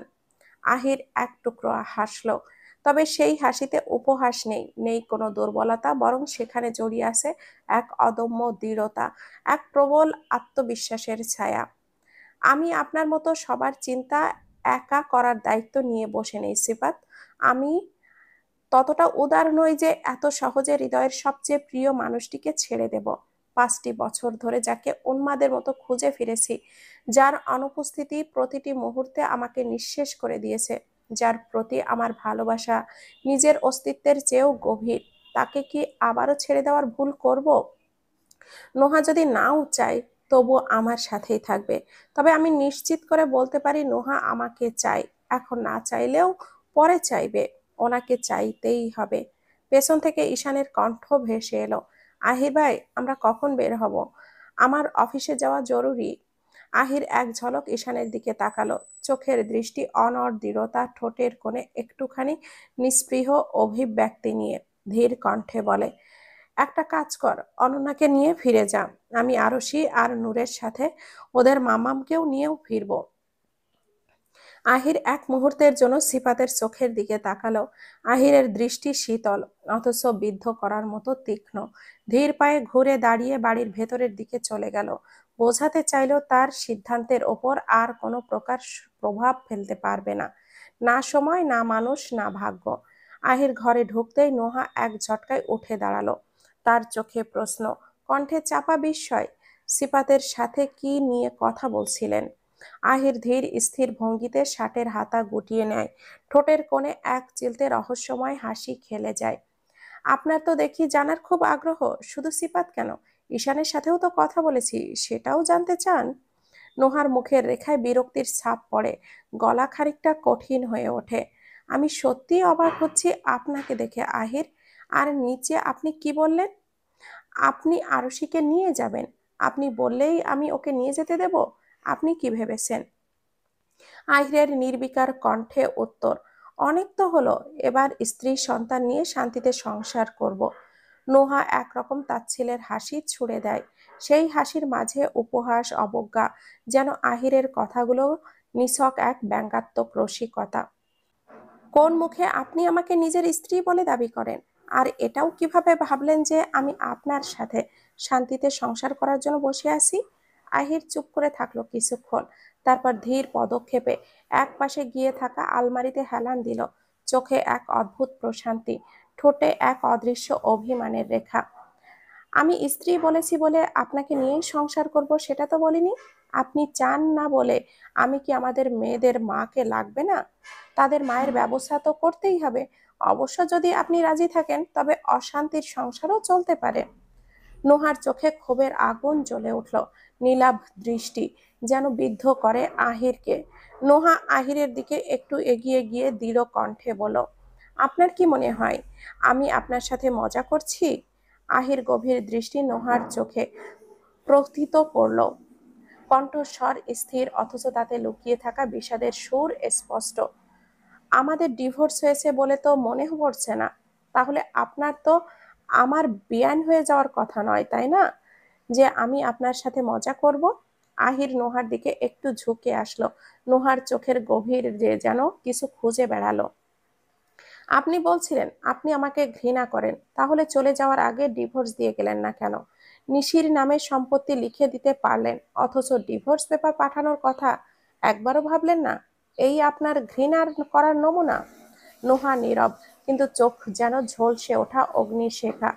আহির এক টুকরো হাসলো, তবে সেই হাসিতে উপহাস নেই, নেই কোনো দুর্বলতা, বরং সেখানে জড়িয়ে আছে এক অদম্য দৃঢ়তা, এক প্রবল আত্মবিশ্বাসের ছায়া। আমি আপনার মতো সবার চিন্তা একা করার দায়িত্ব নিয়ে বসে নেই সিফাত। আমি ততটা উদার নই যে এত সহজে হৃদয়ের সবচেয়ে প্রিয় মানুষটিকে ছেড়ে দেব। 5টি বছর ধরে যাকে উন্মাদের মতো খুঁজে ফিরেছি, যার অনুপস্থিতি প্রতিটি মুহূর্তে আমাকে নিঃশেষ করে দিয়েছে, যার প্রতি আমার ভালোবাসা নিজের অস্তিত্বের চেয়েও গভীর, তাকে কি আবারও ছেড়ে দেওয়ার ভুল করব? নোহা যদি নাও চায় তবু আমার সাথেই থাকবে। তবে আমি নিশ্চিত করে বলতে পারি নোহা আমাকে চায়, এখন না চাইলেও পরে চাইবে। ওনাকে চাইতেই হবে। পেছন থেকে ঈশানের কণ্ঠ ভেসে এলো, আহির ভাই, আমরা কখন বের হব? আমার অফিসে যাওয়া জরুরি। আহির এক ঝলক ঈশানের দিকে তাকালো, চোখের দৃষ্টি অনড় দৃঢ়তা, ঠোঁটের কোণে একটুখানি নিস্পৃহ অভিব্যক্তি নিয়ে ধীর কণ্ঠে বলে, একটা কাজ কর, অনন্যাকে নিয়ে ফিরে যা। আমি আরশি আর নূরের সাথে ওদের মামামকেও নিয়েও ফিরবো। আহির এক মুহূর্তের জন্য সিফাতের চোখের দিকে তাকালো। আহিরের দৃষ্টি শীতল অথচ বিদ্ধ করার মতো তীক্ষ্ণ। ধীর পায়ে ঘুরে দাঁড়িয়ে বাড়ির ভেতরের দিকে চলে গেল। বোঝাতে চাইলেও তার সিদ্ধান্তের ওপর আর কোনো প্রকার প্রভাব ফেলতে পারবে না। না সময়, না মানুষ, না ভাগ্য। আহির ঘরে ঢুকতেই নোহা এক ঝটকায় উঠে দাঁড়ালো। তার চোখে প্রশ্ন, কণ্ঠে চাপা বিস্ময়। সিফাতের সাথে কি নিয়ে কথা বলছিলেন? আহির ধীর স্থির ভঙ্গিতে শার্টের হাতা গুটিয়ে নেয়। ঠোঁটের কোণে এক চিলতে রহস্যময় হাসি খেলে যায়। আপনার তো দেখি জানার খুব আগ্রহ। শুধু সিফাত কেন, ঈশানের সাথেও তো কথা বলেছি, সেটাও জানতে চান? নোহার মুখের রেখায় বিরক্তির ছাপ পড়ে, গলা খানিকটা কঠিন হয়ে ওঠে। আমি সত্যি অবাক হচ্ছি আপনাকে দেখে আহির। আর নিচে আপনি কি বললেন? আপনি আরশিকে নিয়ে যাবেন? আপনি বললেই আমি ওকে নিয়ে যেতে দেব? আপনি কি ভেবেছেন? আহিরের নির্বিকার কণ্ঠে উত্তর, অনেক তো হলো, এবার স্ত্রী সন্তান নিয়ে শান্তিতে সংসার করব। নোহা একরকম তাচ্ছিলের হাসি ছুড়ে দেয়। সেই হাসির মাঝে উপহাস, অবজ্ঞা, যেন আহিরের কথাগুলো নিছক এক ব্যঙ্গাত্মক রসিকতা। কোন মুখে আপনি আমাকে নিজের স্ত্রী বলে দাবি করেন? আর এটাও কিভাবে ভাবলেন যে আমি আপনার সাথে শান্তিতে সংসার করার জন্য বসে আছি? আহির চুপ করে থাকলো কিছুক্ষণ, তারপর ধীর পদক্ষেপে এক পাশে গিয়ে থাকা আলমারিতে হেলান দিল। চোখে এক অদ্ভুত প্রশান্তি, ঠোঁটে এক অদৃশ্য অভিমানের রেখা। আমি স্ত্রী বলেছি বলে আপনাকে নিয়েই সংসার করব সেটা তো বলিনি। আপনি চান না বলে আমি কি আমাদের মেয়েদের মাকে লাগবে না? তাদের মায়ের ব্যবস্থা তো করতেই হবে। অবশ্য যদি আপনি রাজি থাকেন তবে অশান্তির সংসারও চলতে পারে। নোহার চোখে ক্ষোভের আগুন জ্বলে উঠল। নীলাভ দৃষ্টি যেন বিদ্ধ করে আহিরকে। নোহা আহিরের দিকে একটু এগিয়ে গিয়ে দৃঢ় কণ্ঠে বলল, আপনার কি মনে হয় আমি আপনার সাথে মজা করছি? আহির গভীর দৃষ্টি নোহার চোখে প্রথিত করল, কণ্ঠস্বর স্থির অথচ তাতে লুকিয়ে থাকা বিষাদের সুর স্পষ্ট। আমাদের ডিভোর্স হয়েছে বলে তো মনে পড়ছে না। তাহলে আপনার তো আমার বেয়ান হয়ে যাওয়ার কথা নয়, তাই না, যে আমি আপনার সাথে মজা করব? আহির নোহার দিকে একটু ঝুঁকে আসলো। নোহার চোখের গভীর যে যেন কিছু খুঁজে বেড়ালো। আপনি বলছিলেন আপনি আমাকে ঘৃণা করেন, তাহলে চলে যাওয়ার আগে ডিভোর্স দিয়ে গেলেন না কেন? নিশির নামে সম্পত্তি লিখে দিতে পারলেন, অথচ ডিভোর্স পেপার পাঠানোর কথা একবারও ভাবলেন না? এই আপনার ঘৃণার করার নমুনা? নোহা নীরব, কিন্তু চোখ যেন ঝলসে ওঠা অগ্নিশেখা।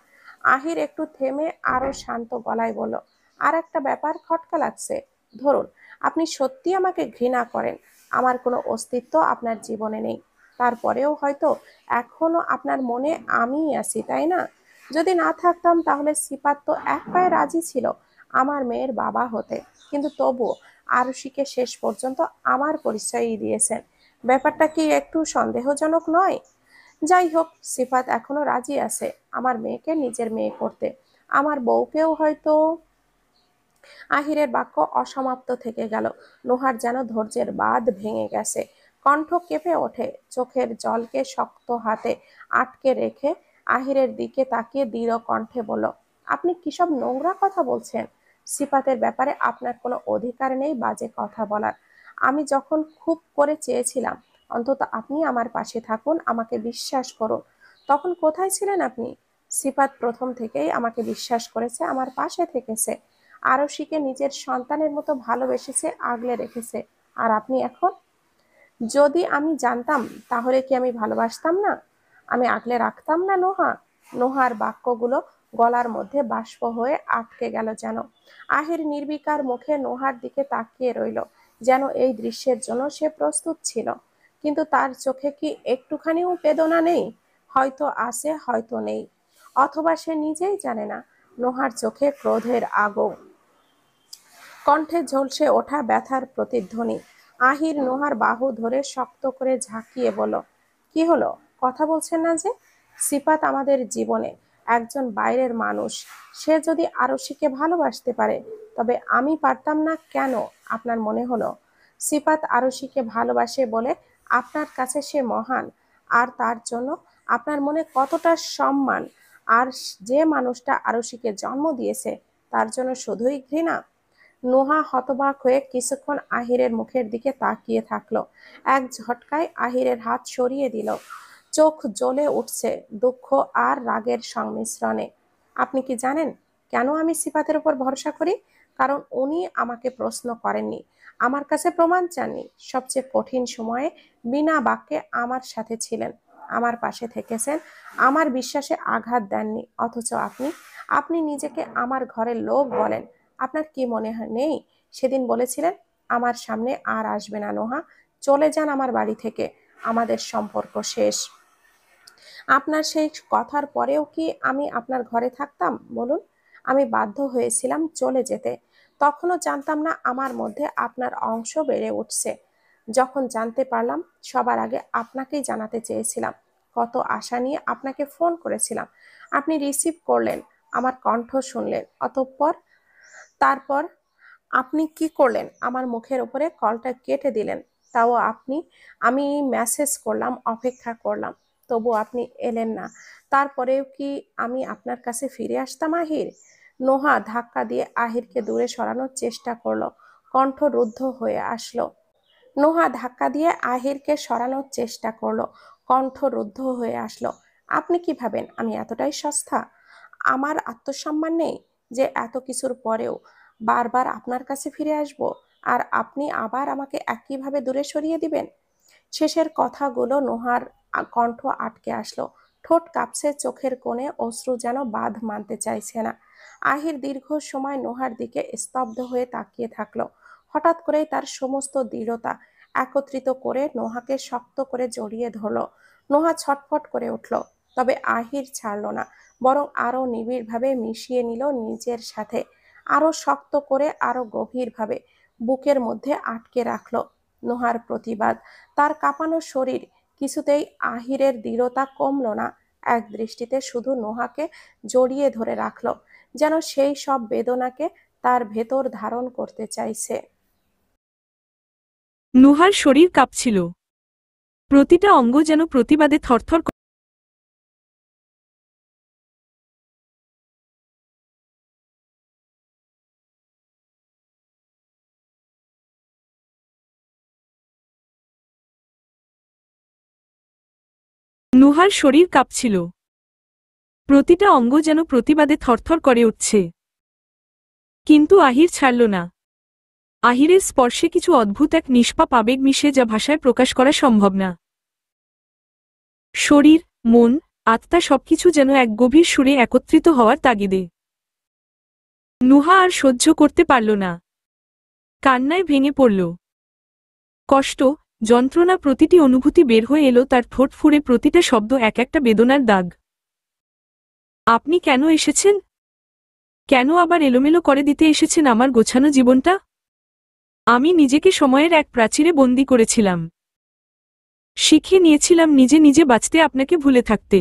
আহির একটু থেমে আরো শান্ত গলায় বলল, আর একটা ব্যাপার খটকা লাগছে। ধরুন আপনি সত্যি আমাকে ঘৃণা করেন, আমার কোনো অস্তিত্ব আপনার জীবনে নেই, তারপরেও হয়তো এখনো আপনার মনে আমিই আছি, তাই না? যদি না থাকতাম তাহলে সিফাত তো এক পায়ে রাজি ছিল আমার মেয়ের বাবা হতে, কিন্তু তবুও আরুষিকে শেষ পর্যন্ত আমার পরিচয়ই দিয়েছেন। ব্যাপারটা কি একটু সন্দেহজনক নয়? যাই হোক, সিফাত এখনো রাজি আছে আমার মেয়েকে নিজের মেয়ে করতে। আমার বউকেও হয়তো। আহিরের বাক্য অসমাপ্ত থেকে গেল। নোহার যেন ধৈর্যের বাঁধ ভেঙে গেছে। কণ্ঠ কেঁপে ওঠে, চোখের জলকে শক্ত হাতে আটকে রেখে আহিরের দিকে তাকিয়ে দৃঢ় কণ্ঠে বলল, আপনি কিসব নোংরা কথা বলছেন? সিফাতের ব্যাপারে আপনার কোনো অধিকার নেই বাজে কথা বলার। আমি যখন খুব করে চেয়েছিলাম অন্তত আপনি আমার পাশে থাকুন, আমাকে বিশ্বাস করুন, তখন কোথায় ছিলেন আপনি? সিফাত প্রথম থেকেই আমাকে বিশ্বাস করেছে, আমার পাশে থেকেছে। আরশিকে নিজের সন্তানের মতো ভালোবেসেছে, আগলে রেখেছে। আর আপনি এখন? যদি আমি জানতাম তাহলে কি আমি ভালোবাসতাম না? আমি আগলে রাখতাম না নোহা? নোহার বাক্যগুলো গলার মধ্যে বাষ্প হয়ে আটকে গেল যেন। আহির নির্বিকার মুখে নোহার দিকে তাকিয়ে রইল, যেন এই দৃশ্যের জন্য সে প্রস্তুত ছিল। কিন্তু তার চোখে কি একটুখানিও বেদনা নেই? হয়তো আছে, হয়তো নেই, অথবা সে নিজেই জানে না। নোহার চোখে ক্রোধের আগুন, কণ্ঠে ঝলসে ওঠা ব্যথার প্রতিধ্বনি। আহির নোহার বাহু ধরে শক্ত করে ঝাঁকিয়ে বলল, কি হলো? কথা বলছেন না যে? সিফাত আমাদের জীবনে একজন বাইরের মানুষ। সে যদি আরশিকে ভালোবাসতে পারে, তবে আমি পারতাম না কেন আপনার মনে হলো? সিফাত আরশিকে ভালোবাসে বলে আপনার কাছে সে মহান, আর তার জন্য আপনার মনে কতটা সম্মান। আর যে মানুষটা আরশিকে জন্ম দিয়েছে, তার জন্য শুধুই ঘৃণা? নোহা হতবাক হয়ে কিছুক্ষণ আহিরের মুখের দিকে তাকিয়ে থাকলো। এক ঝটকায় আহিরের হাত সরিয়ে দিল। চোখ জ্বলে উঠছে দুঃখ আর রাগের সংমিশ্রণে। আপনি কি জানেন কেন আমি সিফাতের উপর ভরসা করি? কারণ উনি আমাকে প্রশ্ন করেননি, আমার কাছে প্রমাণ চাননি। সবচেয়ে কঠিন সময়ে বিনা বাক্যে আমার সাথে ছিলেন, আমার পাশে থেকেছেন, আমার বিশ্বাসে আঘাত দেননি। অথচ আপনি আপনি নিজেকে আমার ঘরের লোক বলেন। আপনার কি মনে হয় নেই সেদিন বলেছিলেন, আমার সামনে আর আসবে না নোহা, চলে যান আমার বাড়ি থেকে, আমাদের সম্পর্ক শেষ। আপনার সেই কথার পরেও কি আমি আপনার ঘরে থাকতাম বলুন? আমি বাধ্য হয়েছিলাম চলে যেতে। তখনও জানতাম না আমার মধ্যে আপনার অংশ বেড়ে উঠছে। যখন জানতে পারলাম, সবার আগে আপনাকেই জানাতে চেয়েছিলাম। কত আশা নিয়ে আপনাকে ফোন করেছিলাম, আপনি রিসিভ করলেন, আমার কণ্ঠ শুনলেন, তারপর আপনি কি করলেন? আমার মুখের উপরে কলটা কেটে দিলেন। তাও আমি মেসেজ করলাম, অপেক্ষা করলাম, তবু আপনি এলেন না। তারপরেও কি আমি আপনার কাছে ফিরে আসতাম আহির? নোহা ধাক্কা দিয়ে আহিরকে দূরে সরানোর চেষ্টা করলো, কণ্ঠ রুদ্ধ হয়ে আসলো। নোহা ধাক্কা দিয়ে আহিরকে সরানোর চেষ্টা করলো, কণ্ঠ রুদ্ধ হয়ে আসলো। আপনি কি ভাবেন আমি এতটাই সস্তা? আমার আত্মসম্মান নেই যে এত কিছুর পরেও বারবার আপনার কাছে ফিরে আসব, আর আপনি আবার আমাকে একইভাবে দূরে সরিয়ে দিবেন? শেষের কথাগুলো নোহার কণ্ঠ আটকে আসলো, ঠোঁট কাঁপছে, চোখের কোণে অশ্রু যেন বাঁধ মানতে চাইছে না। আহির দীর্ঘ সময় নোহার দিকে স্তব্ধ হয়ে তাকিয়ে থাকলো। হঠাৎ করেই তার সমস্ত দৃঢ়তা একত্রিত করে নোহাকে শক্ত করে জড়িয়ে ধরল। নোহা ছটফট করে উঠল, তবে আহির ছাড়ল না, বরং আরো নিবিড়ভাবে মিশিয়ে নিল নিজের সাথে, আরো শক্ত করে, আরো গভীরভাবে বুকের মধ্যে আটকে রাখলো। নোহার প্রতিবাদ, তার কাঁপানো শরীর কিছুতেই আহিরের দৃঢ়তা কমল না। এক দৃষ্টিতে শুধু নোহাকে জড়িয়ে ধরে রাখলো, যেন সেই সব বেদনাকে তার ভেতর ধারণ করতে চাইছে। নুহার শরীর কাঁপছিল, প্রতিটা অঙ্গ যেন প্রতিবাদে থরথর নুহার শরীর কাঁপছিল, প্রতিটা অঙ্গ যেন প্রতিবাদে থরথর করে উঠছে। কিন্তু আহির ছাড়ল না। আহিরের স্পর্শে কিছু অদ্ভুত এক নিষ্পাপ আবেগ মিশে, যা ভাষায় প্রকাশ করা সম্ভব না। শরীর, মন, আত্মা সবকিছু যেন এক গভীর সুরে একত্রিত হওয়ার তাগিদে। নুহা আর সহ্য করতে পারল না, কান্নায় ভেঙে পড়ল। কষ্ট, যন্ত্রণা, প্রতিটি অনুভূতি বের হয়ে এলো তার ঠোঁট ফুঁড়ে, প্রতিটা শব্দ এক একটা বেদনার দাগ। আপনি কেন এসেছেন? কেন আবার এলোমেলো করে দিতে এসেছেন আমার গোছানো জীবনটা? আমি নিজেকে সময়ের এক প্রাচীরে বন্দি করেছিলাম, শিখে নিয়েছিলাম নিজে নিজে বাঁচতে, আপনাকে ভুলে থাকতে।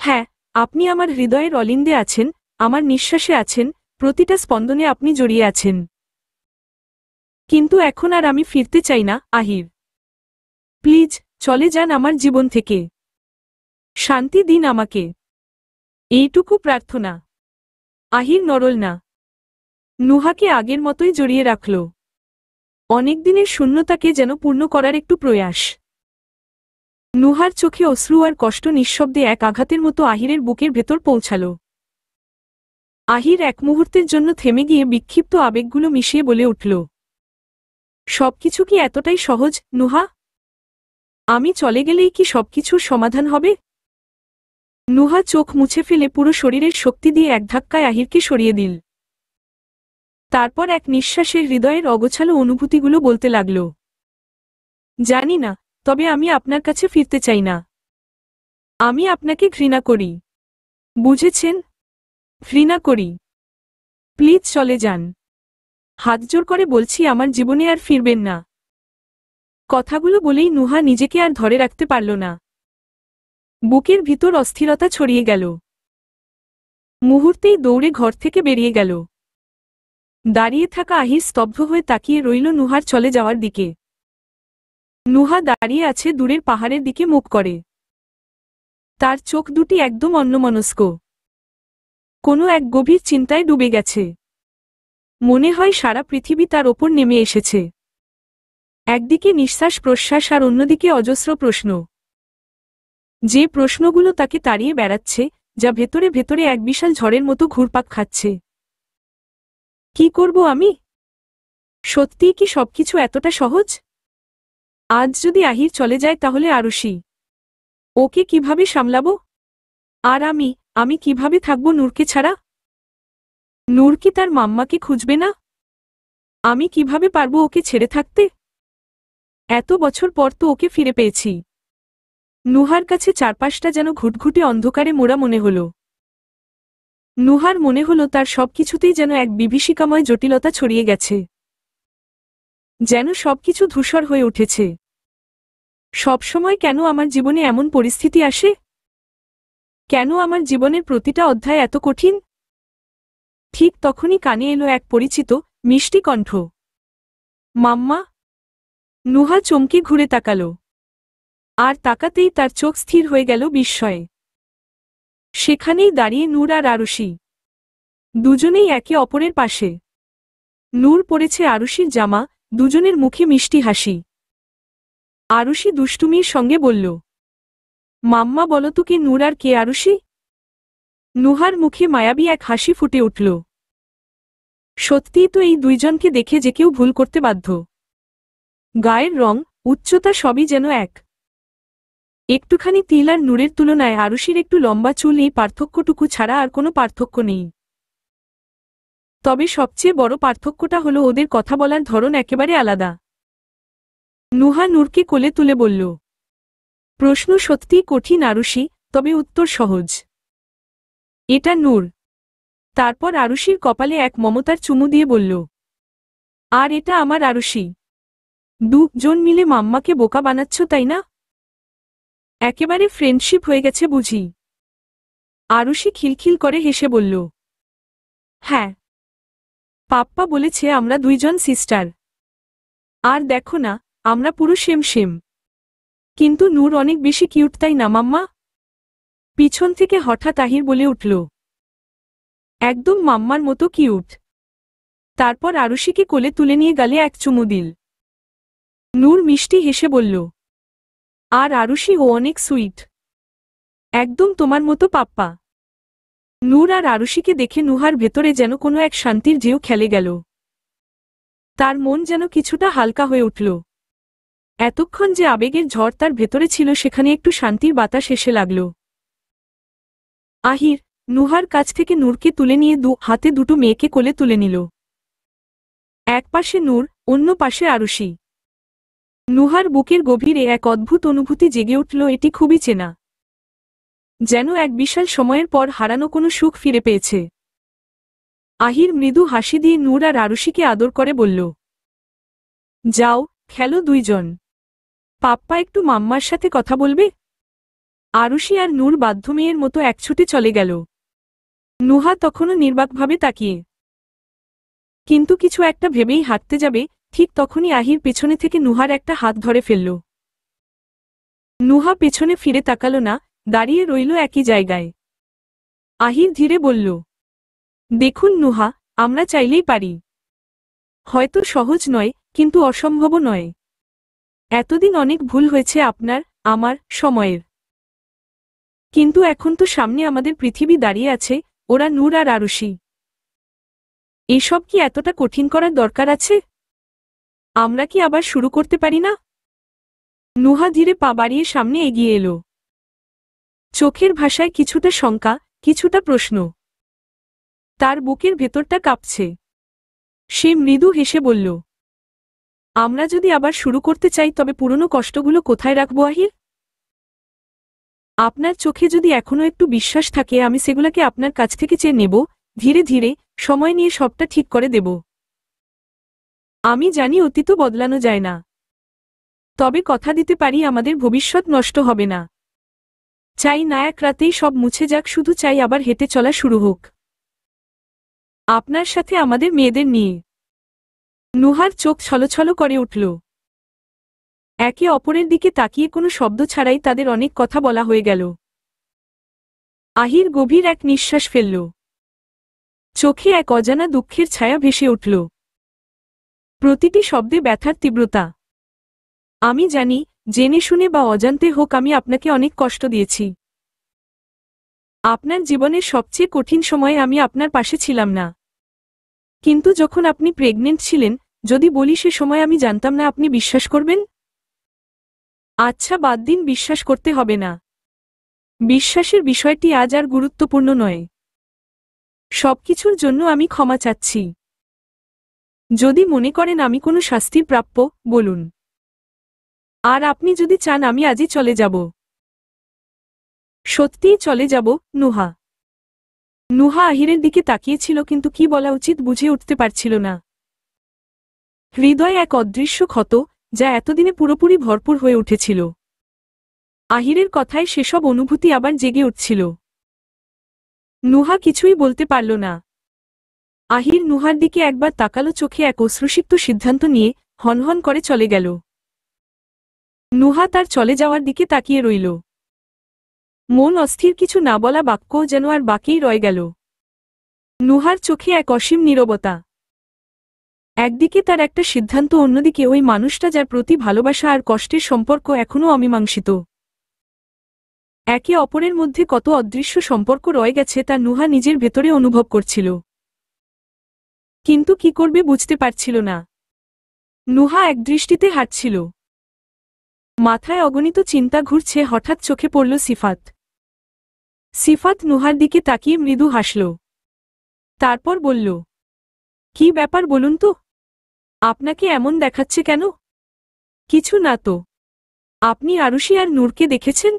হ্যাঁ, আপনি আমার হৃদয়ের অলিন্দে আছেন, আমার নিঃশ্বাসে আছেন, প্রতিটা স্পন্দনে আপনি জড়িয়ে আছেন। কিন্তু এখন আর আমি ফিরতে চাই না, আহির। প্লিজ, চলে যান আমার জীবন থেকে। শান্তি দিন আমাকে, এইটুকু প্রার্থনা। আহির নড়ল না, নুহাকে আগের মতোই জড়িয়ে রাখল, অনেকদিনের শূন্যতাকে যেন পূর্ণ করার একটু প্রয়াস। নুহার চোখে অশ্রু আর কষ্ট নিঃশব্দে এক আঘাতের মতো আহিরের বুকের ভেতর পৌঁছাল। আহির এক মুহূর্তের জন্য থেমে গিয়ে বিক্ষিপ্ত আবেগগুলো মিশিয়ে বলে উঠল, সবকিছু কি এতটাই সহজ, নুহা? আমি চলে গেলেই কি সবকিছুর সমাধান হবে? নুহা চোখ মুছে ফেলে পুরো শরীরের শক্তি দিয়ে এক ধাক্কায় আহিরকে সরিয়ে দিল। তারপর এক নিঃশ্বাসে হৃদয়ের অগোছালো অনুভূতিগুলো বলতে লাগল, জানি না, তবে আমি আপনার কাছে ফিরতে চাই না। আমি আপনাকে ঘৃণা করি। বুঝেছেন? ঘৃণা করি। প্লিজ চলে যান। হাতজোড় করে বলছি, আমার জীবনে আর ফিরবেন না। কথাগুলো বলেই নুহা নিজেকে আর ধরে রাখতে পারল না। বুকের ভিতর অস্থিরতা ছড়িয়ে গেল। মুহূর্তেই দৌড়ে ঘর থেকে বেরিয়ে গেল। দাঁড়িয়ে থাকা আহির স্তব্ধ হয়ে তাকিয়ে রইল নুহার চলে যাওয়ার দিকে। নুহা দাঁড়িয়ে আছে দূরের পাহাড়ের দিকে মুখ করে। তার চোখ দুটি একদম অন্যমনস্ক। কোনো এক গভীর চিন্তায় ডুবে গেছে। মনে হয় সারা পৃথিবী তার ওপর নেমে এসেছে। একদিকে নিঃশ্বাস প্রশ্বাস আর অন্যদিকে অজস্র প্রশ্ন। যে প্রশ্নগুলো তাকে তাড়িয়ে বেড়াচ্ছে, যা ভেতরে ভেতরে এক বিশাল ঝড়ের মতো ঘুরপাক খাচ্ছে। কি করব আমি? সত্যিই কি সবকিছু এতটা সহজ? আজ যদি আহির চলে যায় তাহলে আরুষি, ওকে কিভাবে সামলাবো? আর আমি কিভাবে থাকব নূরকে ছাড়া? নূর কি তার মাম্মাকে খুঁজবে না? আমি কিভাবে পারবো ওকে ছেড়ে থাকতে? এত বছর পর তো ওকে ফিরে পেয়েছি। নুহার কাছে চারপাশটা যেন ঘুটঘুটে অন্ধকারে মোড়া মনে হল। নুহার মনে হল তার সবকিছুতেই যেন এক বিভীষিকাময় জটিলতা ছড়িয়ে গেছে। যেন সবকিছু ধূসর হয়ে উঠেছে। সবসময় কেন আমার জীবনে এমন পরিস্থিতি আসে? কেন আমার জীবনের প্রতিটা অধ্যায় এত কঠিন? ঠিক তখনই কানে এলো এক পরিচিত, মিষ্টি কণ্ঠ। মাম্মা! নুহা চমকে ঘুরে তাকাল। আর তাকাতেই তার চোখ স্থির হয়ে গেল বিস্ময়ে। সেখানেই দাঁড়িয়ে নূর আর আরুষি। দুজনেই একে অপরের পাশে। নূর পরেছে আরুষির জামা, দুজনের মুখে মিষ্টি হাসি। আরুষি দুষ্টুমির সঙ্গে বলল, মাম্মা বলো তো, কে নূর আর কে আরুষি? নুহার মুখে মায়াবী এক হাসি ফুটে উঠল। সত্যিই তো এই দুইজনকে দেখে যে কেউ ভুল করতে বাধ্য। গায়ের রং, উচ্চতা সবই যেন এক। একটুখানি তিল আর নূরের তুলনায় আরুষির একটু লম্বা চুল, এই পার্থক্যটুকু ছাড়া আর কোনো পার্থক্য নেই। তবে সবচেয়ে বড় পার্থক্যটা হলো ওদের কথা বলার ধরন একেবারে আলাদা। নুহা নূরকে কোলে তুলে বলল, প্রশ্ন সত্যিই কঠিন আরুষি, তবে উত্তর সহজ। এটা নূর। তারপর আরুষির কপালে এক মমতার চুমু দিয়ে বলল, আর এটা আমার আরুষি। দুজন মিলে মাম্মাকে বোকা বানাচ্ছ, তাই না? একেবারে ফ্রেন্ডশিপ হয়ে গেছে বুঝি? আরুষি খিলখিল করে হেসে বলল, হ্যাঁ, পাপ্পা বলেছে আমরা দুইজন সিস্টার। আর দেখো না, আমরা পুরো সেম সেম। কিন্তু নূর অনেক বেশি কিউট, তাই না মাম্মা? পিছন থেকে হঠাৎ আহির বলে উঠল, একদম মাম্মার মতো কিউট। তারপর আরুষিকে কোলে তুলে নিয়ে গালে এক চুমু দিল। নূর মিষ্টি হেসে বলল, আর আরুষি, ও অনেক সুইট। একদম তোমার মতো পাপ্পা। নূর আর আরুষিকে দেখে নুহার ভেতরে যেন কোনো এক শান্তির ঢেউ খেলে গেল। তার মন যেন কিছুটা হালকা হয়ে উঠল। এতক্ষণ যে আবেগের ঝড় তার ভেতরে ছিল, সেখানে একটু শান্তির বাতাস এসে লাগল। আহির নুহার কাছ থেকে নূরকে তুলে নিয়ে হাতে দুটো মেয়েকে কোলে তুলে নিল। এক পাশে নূর, অন্য পাশে আরুষি। নুহার বুকের গভীরে এক অদ্ভুত অনুভূতি জেগে উঠল, এটি খুবই চেনা। যেন এক বিশাল সময়ের পর হারানো কোনো সুখ ফিরে পেয়েছে। আহির মৃদু হাসি দিয়ে নূর আর আরুষিকে আদর করে বলল, যাও, খেলো দুইজন। পাপ্পা একটু মাম্মার সাথে কথা বলবে। আরুষি আর নূর বাধ্য মেয়ের মতো একছুটে চলে গেল। নুহা তখনও নির্বাকভাবে তাকিয়ে। কিন্তু কিছু একটা ভেবেই হাঁটতে যাবে, ঠিক তখনই আহির পেছনে থেকে নুহার একটা হাত ধরে ফেলল। নুহা পেছনে ফিরে তাকাল না, দাঁড়িয়ে রইল একই জায়গায়। আহির ধীরে বলল, দেখুন নুহা, আমরা চাইলেই পারি। হয়তো সহজ নয়, কিন্তু অসম্ভবও নয়। এতদিন অনেক ভুল হয়েছে আপনার, আমার, সময়ের। কিন্তু এখন তো সামনে আমাদের পৃথিবী দাঁড়িয়ে আছে, ওরা নূর আর আরুষি। এসব কি এতটা কঠিন করার দরকার আছে? আমরা কি আবার শুরু করতে পারি না? নুহা ধীরে পা বাড়িয়ে সামনে এগিয়ে এলো। চোখের ভাষায় কিছুটা শঙ্কা, কিছুটা প্রশ্ন। তার বুকের ভেতরটা কাঁপছে। সে মৃদু হেসে বলল, আমরা যদি আবার শুরু করতে চাই তবে পুরনো কষ্টগুলো কোথায় রাখবো আহির? আপনার চোখে যদি এখনো একটু বিশ্বাস থাকে আমি সেগুলোকে আপনার কাছ থেকে চেয়ে নেব, ধীরে ধীরে, সময় নিয়ে সবটা ঠিক করে দেব। আমি জানি অতীত বদলানো যায় না। তবে কথা দিতে পারি আমাদের ভবিষ্যৎ নষ্ট হবে না। চাই না এক রাতেই সব মুছে যাক, শুধু চাই আবার হেঁটে চলা শুরু হোক। আপনার সাথে আমাদের মেয়েদের নিয়ে। নুহার চোখ ছলছল করে উঠল। একে অপরের দিকে তাকিয়ে কোনো শব্দ ছাড়াই তাদের অনেক কথা বলা হয়ে গেল। আহির গভীর এক নিঃশ্বাস ফেলল। চোখে এক অজানা দুঃখের ছায়া ভেসে উঠল। প্রতিটি শব্দে ব্যথার তীব্রতা। আমি জানি, জেনে শুনে বা অজান্তে হোক আমি আপনাকে অনেক কষ্ট দিয়েছি। আপনার জীবনের সবচেয়ে কঠিন সময়ে আমি আপনার পাশে ছিলাম না। কিন্তু যখন আপনি প্রেগনেন্ট ছিলেন, যদি বলি সে সময় আমি জানতাম না আপনি বিশ্বাস করবেন। আচ্ছা বাদ দিন, বিশ্বাস করতে হবে না। বিশ্বাসের বিষয়টি আজ আর গুরুত্বপূর্ণ নয়। সবকিছুর জন্য আমি ক্ষমা চাচ্ছি। যদি মনে করেন আমি কোনো শাস্তির প্রাপ্য, বলুন। আর আপনি যদি চান আমি আজই চলে যাব। সত্যিই চলে যাব, নুহা। নুহা আহিরের দিকে তাকিয়েছিল কিন্তু কি বলা উচিত বুঝে উঠতে পারছিল না। হৃদয় এক অদৃশ্য ক্ষত, যা এতদিনে পুরোপুরি ভরপুর হয়ে উঠেছিল। আহিরের কথায় সেসব অনুভূতি আবার জেগে উঠছিল। নুহা কিছুই বলতে পারল না। আহির নুহার দিকে একবার তাকালো, চোখে এক অশ্রুসিক্ত সিদ্ধান্ত নিয়ে হনহন করে চলে গেল। নুহা তার চলে যাওয়ার দিকে তাকিয়ে রইল। মন অস্থির, কিছু না বলা বাক্য যেন আর বাকিই রয়ে গেল। নুহার চোখে এক অসীম নীরবতা। একদিকে তার একটা সিদ্ধান্ত, অন্যদিকে ওই মানুষটা যার প্রতি ভালোবাসা আর কষ্টের সম্পর্ক এখনও অমীমাংসিত। একে অপরের মধ্যে কত অদৃশ্য সম্পর্ক রয়ে গেছে তা নুহা নিজের ভেতরে অনুভব করছিল। কিন্তু কি করবে বুঝতে পারছিল না। নুহা একদৃষ্টিতে হাঁটছিল। মাথায় অগণিত চিন্তা ঘুরছে, হঠাৎ চোখে পড়ল সিফাত। সিফাত নুহার দিকে তাকিয়ে মৃদু হাসল। তারপর বলল, কি ব্যাপার বলুন তো? আপনাকে এমন দেখাচ্ছে কেন? কিছু না তো। আপনি আরুষি আর নূরকে দেখেছেন?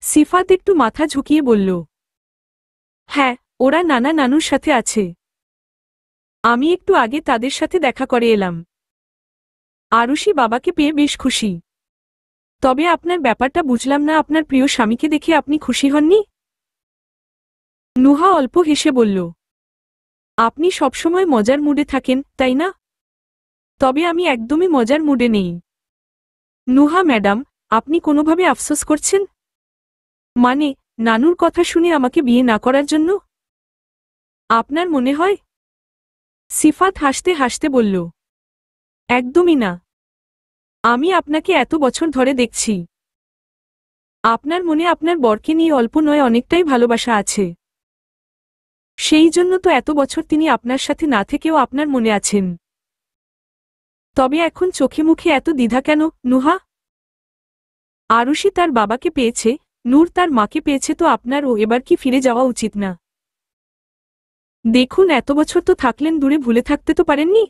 সিফাত একটু মাথা ঝুঁকিয়ে বলল, হ্যাঁ, ওরা নানা নানুর সাথে আছে। আমি একটু আগে তাদের সাথে দেখা করে এলাম। আরুষি বাবাকে পেয়ে বেশ খুশি। তবে আপনার ব্যাপারটা বুঝলাম না, আপনার প্রিয় স্বামীকে দেখে আপনি খুশি হননি? নুহা অল্প হেসে বলল, আপনি সবসময় মজার মুডে থাকেন, তাই না? তবে আমি একদমই মজার মুডে নেই। নুহা ম্যাডাম, আপনি কোনোভাবে আফসোস করছেন? মানে, নানুর কথা শুনে আমাকে বিয়ে না করার জন্য? আপনার মনে হয়? সিফাত হাসতে হাসতে বলল, একদমই না। আমি আপনাকে এত বছর ধরে দেখছি। আপনার মনে আপনার বরকে নিয়ে অল্প নয় অনেকটাই ভালোবাসা আছে। সেই জন্য তো এত বছর তিনি আপনার সাথে না থেকেও আপনার মনে আছেন। তবে এখন চোখে মুখে এত দ্বিধা কেন, নুহা? আরুষি তার বাবাকে পেয়েছে, নূর তার মাকে পেয়েছে, তো আপনারও এবার কি ফিরে যাওয়া উচিত না? দেখুন, এত বছর তো থাকলেন দূরে, ভুলে থাকতে তো পারেননি।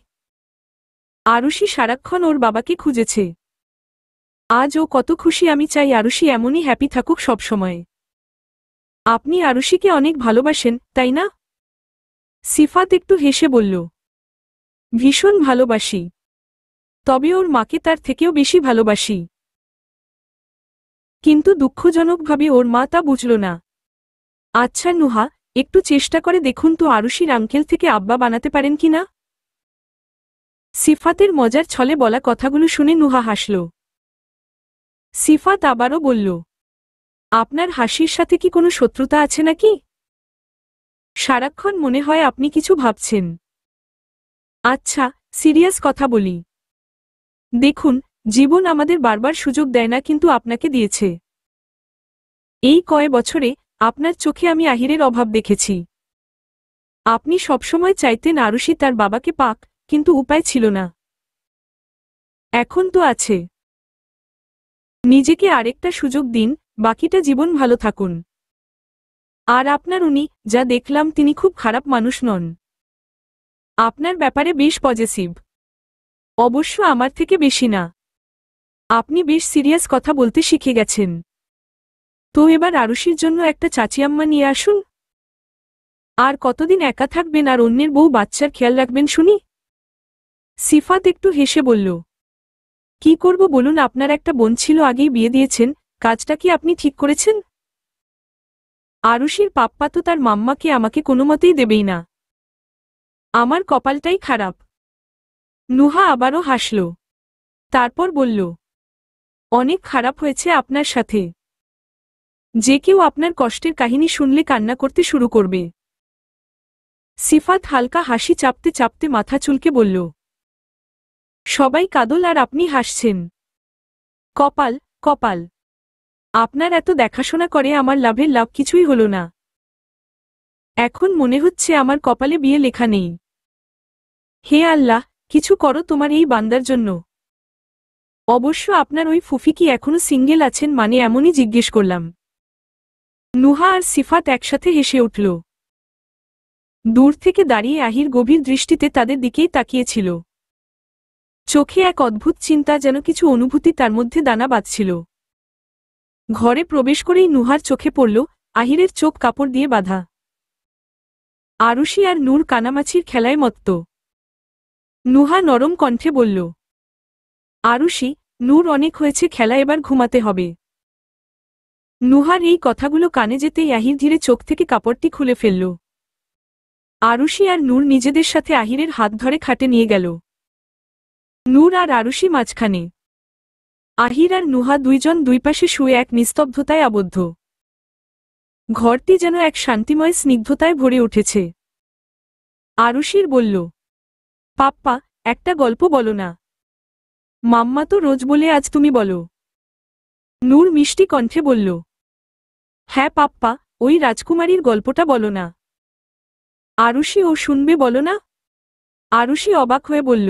আরুষি সারাক্ষণ ওর বাবাকে খুঁজেছে। আজ ও কত খুশি। আমি চাই আরুষি এমনই হ্যাপি থাকুক সবসময়। আপনি আরুষিকে অনেক ভালোবাসেন, তাই না? সিফাত একটু হেসে বলল, ভীষণ ভালোবাসি। তবে ওর মাকে তার থেকেও বেশি ভালোবাসি। কিন্তু দুঃখজনকভাবে ওর মা তা বুঝল না। আচ্ছা নুহা, একটু চেষ্টা করে দেখুন তো আরুষির আঙ্কেল থেকে আব্বা বানাতে পারেন কি না? সিফাতের মজার ছলে বলা কথাগুলো শুনে নুহা হাসল। সিফাত আবারও বলল, আপনার হাসির সাথে কি কোনো শত্রুতা আছে নাকি? সারাক্ষণ মনে হয় আপনি কিছু ভাবছেন। আচ্ছা, সিরিয়াস কথা বলি। দেখুন, জীবন আমাদের বারবার সুযোগ দেয় না, কিন্তু আপনাকে দিয়েছে। এই কয় বছরে আপনার চোখে আমি আহিরের অভাব দেখেছি। আপনি সবসময় চাইতেন আরুষি তার বাবাকে পাক, কিন্তু উপায় ছিল না। এখন তো আছে। নিজেকে আরেকটা সুযোগ দিন, বাকিটা জীবন ভালো থাকুন। আর আপনার উনি, যা দেখলাম তিনি খুব খারাপ মানুষ নন। আপনার ব্যাপারে বেশ পজিটিভ। অবশ্য আমার থেকে বেশি না। আপনি বেশ সিরিয়াস কথা বলতে শিখে গেছেন। তো এবার আরুষির জন্য একটা চাচিয়াম্মা নিয়ে আসুন। আর কতদিন একা থাকবেন আর অন্যের বউ বাচ্চার খেয়াল রাখবেন শুনি? সিফাত একটু হেসে বলল, কি করব বলুন, আপনার একটা বোন ছিল, আগেই বিয়ে দিয়েছেন, কাজটা কি আপনি ঠিক করেছেন? আরুষির পাপ্পা তো তার মাম্মাকে আমাকে কোনোমতেই দেবেই না। আমার কপালটাই খারাপ। নুহা আবারও হাসল। তারপর বলল, অনেক খারাপ হয়েছে আপনার সাথে। যে কেউ আপনার কষ্টের কাহিনী শুনলে কান্না করতে শুরু করবে। সিফাত হালকা হাসি চাপতে চাপতে মাথা চুলকে বলল, সবাই কাদল আর আপনি হাসছেন। কপাল, কপাল। আপনার এত দেখাশোনা করে আমার লাভের লাভ কিছুই হল না। এখন মনে হচ্ছে আমার কপালে বিয়ে লেখা নেই। হে আল্লাহ, কিছু করো তোমার এই বান্দার জন্য। অবশ্য আপনার ওই ফুফি কি এখনো সিঙ্গেল আছেন? মানে এমনই জিজ্ঞেস করলাম। নুহা আর সিফাত একসাথে হেসে উঠল। দূর থেকে দাঁড়িয়ে আহির গভীর দৃষ্টিতে তাদের দিকেই তাকিয়েছিল। চোখে এক অদ্ভুত চিন্তা, যেন কিছু অনুভূতি তার মধ্যে দানা বাঁধছিল। ঘরে প্রবেশ করেই নুহার চোখে পড়ল আহিরের চোখ কাপড় দিয়ে বাঁধা। আরুষি আর নূর কানামাছির খেলায় মত্ত। নুহা নরম কণ্ঠে বলল, আরুষি, নূর, অনেক হয়েছে খেলা, এবার ঘুমাতে হবে। নুহার এই কথাগুলো কানে যেতেই আহির ধীরে চোখ থেকে কাপড়টি খুলে ফেলল। আরুষি আর নূর নিজেদের সাথে আহিরের হাত ধরে খাটে নিয়ে গেল। নূর আর আরুষি মাঝখানে। আহির আর নুহা দুইজন দুই পাশে শুয়ে এক নিস্তব্ধতায় আবদ্ধ। ঘরটি যেন এক শান্তিময় স্নিগ্ধতায় ভরে উঠেছে। আরুষির বলল, পাপ্পা, একটা গল্প বলো না। মাম্মা তো রোজ বলে, আজ তুমি বলো। নূর মিষ্টি কণ্ঠে বলল, হ্যাঁ পাপ্পা, ওই রাজকুমারীর গল্পটা বলো না। আরুষি, ও শুনবে, বলো না। আরুষি অবাক হয়ে বলল,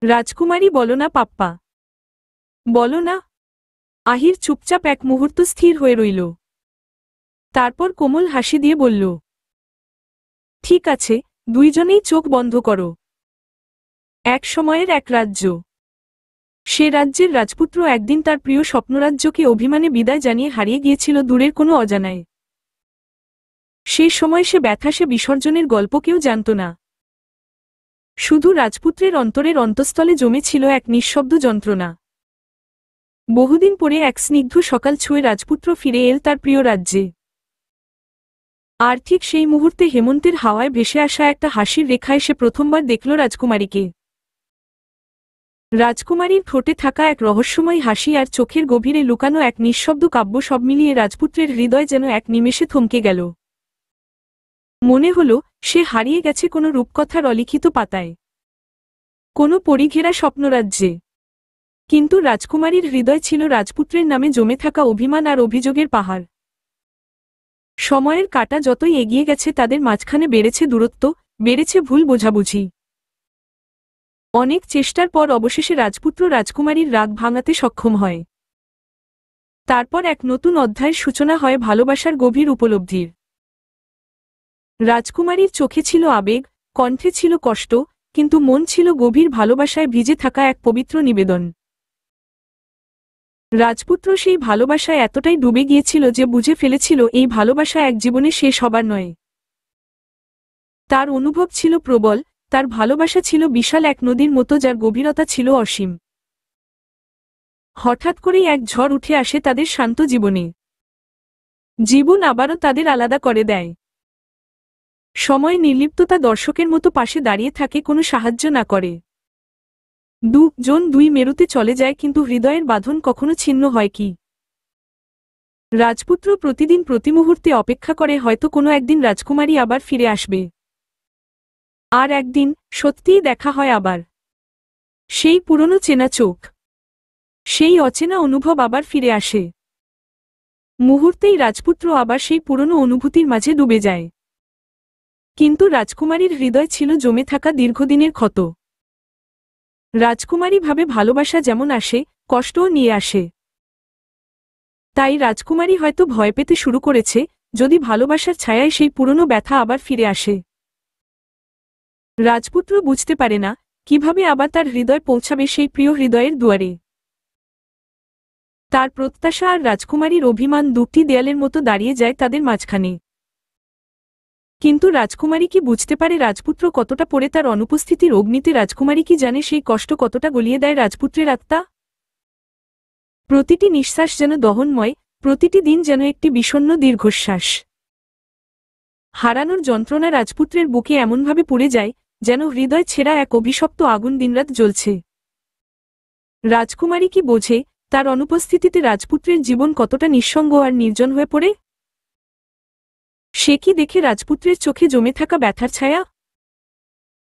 রাজকুমারী বলো না পাপ্পা, বলো না। আহির চুপচাপ এক মুহূর্ত স্থির হয়ে রইল। তারপর কোমল হাসি দিয়ে বলল, ঠিক আছে, দুইজনেই চোখ বন্ধ করো। এক সময়ের এক রাজ্য। সে রাজ্যের রাজপুত্র একদিন তার প্রিয় স্বপ্নরাজ্যকে অভিমানে বিদায় জানিয়ে হারিয়ে গিয়েছিল দূরের কোনো অজানায়। সেই সময় সে ব্যথা, সে বিসর্জনের গল্প কেউ জানত না। শুধু রাজপুত্রের অন্তরের অন্তঃস্থলে জমেছিল এক নিঃশব্দ যন্ত্রণা। বহুদিন পরে এক স্নিগ্ধ সকাল ছুঁয়ে রাজপুত্র ফিরে এল তার প্রিয় রাজ্যে। আর ঠিক সেই মুহূর্তে হেমন্তের হাওয়ায় ভেসে আসা একটা হাসির রেখায় সে প্রথমবার দেখল রাজকুমারীকে। রাজকুমারীর ঠোঁটে থাকা এক রহস্যময় হাসি আর চোখের গভীরে লুকানো এক নিঃশব্দ কাব্য, সব মিলিয়ে রাজপুত্রের হৃদয় যেন এক নিমেষে থমকে গেল। মনে হল সে হারিয়ে গেছে কোনো রূপকথার অলিখিত পাতায়, কোনো পরিঘেরা স্বপ্নরাজ্যে। কিন্তু রাজকুমারীর হৃদয় ছিল রাজপুত্রের নামে জমে থাকা অভিমান আর অভিযোগের পাহাড়। সময়ের কাঁটা যতই এগিয়ে গেছে, তাদের মাঝখানে বেড়েছে দূরত্ব, বেড়েছে ভুল বোঝাবুঝি। অনেক চেষ্টার পর অবশেষে রাজপুত্র রাজকুমারীর রাগ ভাঙাতে সক্ষম হয়। তারপর এক নতুন অধ্যায়ের সূচনা হয়, ভালোবাসার গভীর উপলব্ধির। রাজকুমারীর চোখে ছিল আবেগ, কণ্ঠে ছিল কষ্ট, কিন্তু মন ছিল গভীর ভালোবাসায় ভিজে থাকা এক পবিত্র নিবেদন। রাজপুত্র সেই ভালোবাসায় এতটাই ডুবে গিয়েছিল যে বুঝে ফেলেছিল এই ভালোবাসা এক জীবনে শেষ হবার নয়। তার অনুভব ছিল প্রবল, তার ভালোবাসা ছিল বিশাল এক নদীর মতো, যার গভীরতা ছিল অসীম। হঠাৎ করেই এক ঝড় উঠে আসে তাদের শান্ত জীবনে। জীবন আবারও তাদের আলাদা করে দেয়। সময় নির্লিপ্ততা দর্শকের মতো পাশে দাঁড়িয়ে থাকে, কোনো সাহায্য না করে। দুজন দুই মেরুতে চলে যায়, কিন্তু হৃদয়ের বাঁধন কখনো ছিন্ন হয় কি? রাজপুত্র প্রতিদিন প্রতি মুহূর্তে অপেক্ষা করে, হয়তো কোনো একদিন রাজকুমারী আবার ফিরে আসবে। আর একদিন সত্যিই দেখা হয় আবার। সেই পুরনো চেনা চোখ, সেই অচেনা অনুভব আবার ফিরে আসে। মুহূর্তেই রাজপুত্র আবার সেই পুরনো অনুভূতির মাঝে ডুবে যায়। কিন্তু রাজকুমারীর হৃদয় ছিল জমে থাকা দীর্ঘদিনের ক্ষত। রাজকুমারী ভাবে ভালোবাসা যেমন আসে, কষ্টও নিয়ে আসে। তাই রাজকুমারী হয়তো ভয় পেতে শুরু করেছে, যদি ভালোবাসার ছায়ায় সেই পুরনো ব্যথা আবার ফিরে আসে। রাজপুত্র বুঝতে পারে না কিভাবে আবার তার হৃদয় পৌঁছাবে সেই প্রিয় হৃদয়ের দুয়ারে। তার প্রত্যাশা আর রাজকুমারীর অভিমান দুটি দেয়ালের মতো দাঁড়িয়ে যায় তাদের মাঝখানে। কিন্তু রাজকুমারী কি বুঝতে পারে রাজপুত্র কতটা পড়ে তার অনুপস্থিতির অগ্নিতে? রাজকুমারী কি জানে সেই কষ্ট কতটা গলিয়ে দেয় রাজপুত্রের আত্মা? প্রতিটি নিঃশ্বাস যেন দহনময়, প্রতিটি দিন যেন একটি বিষণ্ণ দীর্ঘশ্বাস। হারানোর যন্ত্রণা রাজপুত্রের বুকে এমনভাবে পুড়ে যায় যেন হৃদয় ছেঁড়া এক অভিশপ্ত আগুন দিনরাত জ্বলছে। রাজকুমারী কি বোঝে তার অনুপস্থিতিতে রাজপুত্রের জীবন কতটা নিঃসঙ্গ আর নির্জন হয়ে পড়ে? সে কি দেখে রাজপুত্রের চোখে জমে থাকা ব্যথার ছায়া?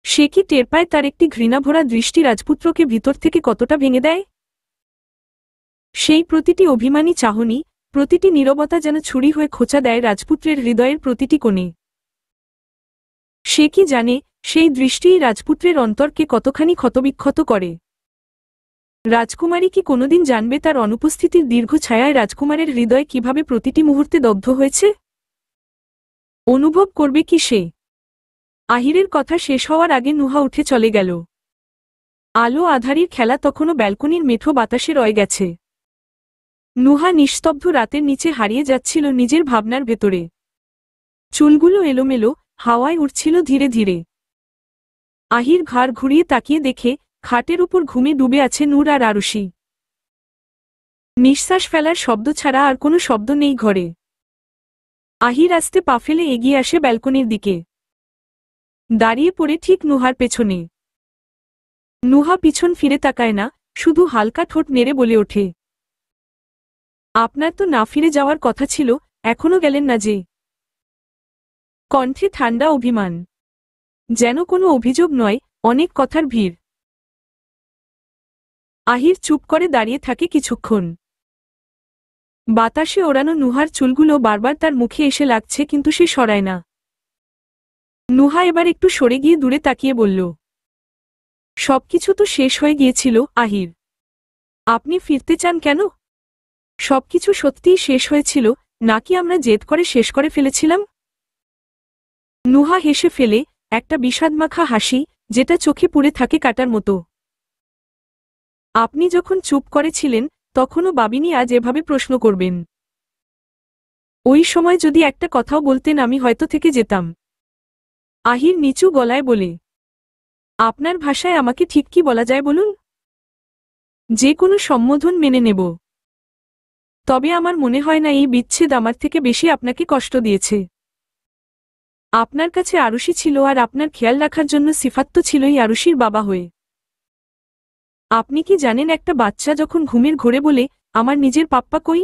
সে কি টের পায় তার একটি ঘৃণাভরা দৃষ্টি রাজপুত্রকে ভিতর থেকে কতটা ভেঙে দেয়? সেই প্রতিটি অভিমানী চাহনি, প্রতিটি নীরবতা যেন ছুরি হয়ে খোঁচা দেয় রাজপুত্রের হৃদয়ের প্রতিটি কোণে। সে কি জানে সেই দৃষ্টিই রাজপুত্রের অন্তরকে কতখানি ক্ষতবিক্ষত করে? রাজকুমারী কি কোনোদিন জানবে তার অনুপস্থিতির দীর্ঘ ছায়ায় রাজকুমারের হৃদয় কিভাবে প্রতিটি মুহূর্তে দগ্ধ হয়েছে? অনুভব করবে কি সে? আহিরের কথা শেষ হওয়ার আগে নুহা উঠে চলে গেল। আলো আধারির খেলা তখনও ব্যালকনির মেঠো বাতাসে রয়ে গেছে। নুহা নিস্তব্ধ রাতের নিচে হারিয়ে যাচ্ছিল নিজের ভাবনার ভেতরে। চুলগুলো এলোমেলো, হাওয়ায় উড়ছিল ধীরে ধীরে। আহির ঘাড় ঘুরিয়ে তাকিয়ে দেখে খাটের উপর ঘুমে ডুবে আছে নূর আর আরুষি। নিঃশ্বাস ফেলার শব্দ ছাড়া আর কোনো শব্দ নেই ঘরে। আহির আস্তে পা ফেলে এগিয়ে আসে ব্যালকনির দিকে। দাঁড়িয়ে পড়ে ঠিক নুহার পেছনে। নুহা পিছন ফিরে তাকায় না, শুধু হালকা ঠোঁট নেড়ে বলে ওঠে, আপনার তো না ফিরে যাওয়ার কথা ছিল, এখনো গেলেন না যে? কণ্ঠে ঠান্ডা অভিমান, যেন কোনো অভিযোগ নয়, অনেক কথার ভিড়। আহির চুপ করে দাঁড়িয়ে থাকে কিছুক্ষণ। বাতাসে ওড়ানো নুহার চুলগুলো বারবার তার মুখে এসে লাগছে কিন্তু সে সরায় না। নুহা এবার একটু সরে গিয়ে দূরে তাকিয়ে বলল, সবকিছু তো শেষ হয়ে গিয়েছিল আহির। আপনি ফিরতে চান কেন? সবকিছু সত্যিই শেষ হয়েছিল, নাকি আমরা জেদ করে শেষ করে ফেলেছিলাম? নুহা হেসে ফেলে, একটা বিষাদমাখা হাসি, যেটা চোখে পুড়ে থাকে কাটার মতো। আপনি যখন চুপ করেছিলেন তখনও ভাবিনি আজ এভাবে প্রশ্ন করবেন। ওই সময় যদি একটা কথাও বলতেন আমি হয়তো থেকে যেতাম। আহির নিচু গলায় বলে, আপনার ভাষায় আমাকে ঠিক কি বলা যায় বলুন? যে কোনো সম্বোধন মেনে নেব। তবে আমার মনে হয় না এই বিচ্ছেদ আমার থেকে বেশি আপনাকে কষ্ট দিয়েছে। আপনার কাছে আরুষি ছিল আর আপনার খেয়াল রাখার জন্য সিফাত তো ছিলই আরুষির বাবা হয়ে। আপনি কি জানেন একটা বাচ্চা যখন ঘুমের ঘোরে বলে, আমার নিজের পাপ্পা কই,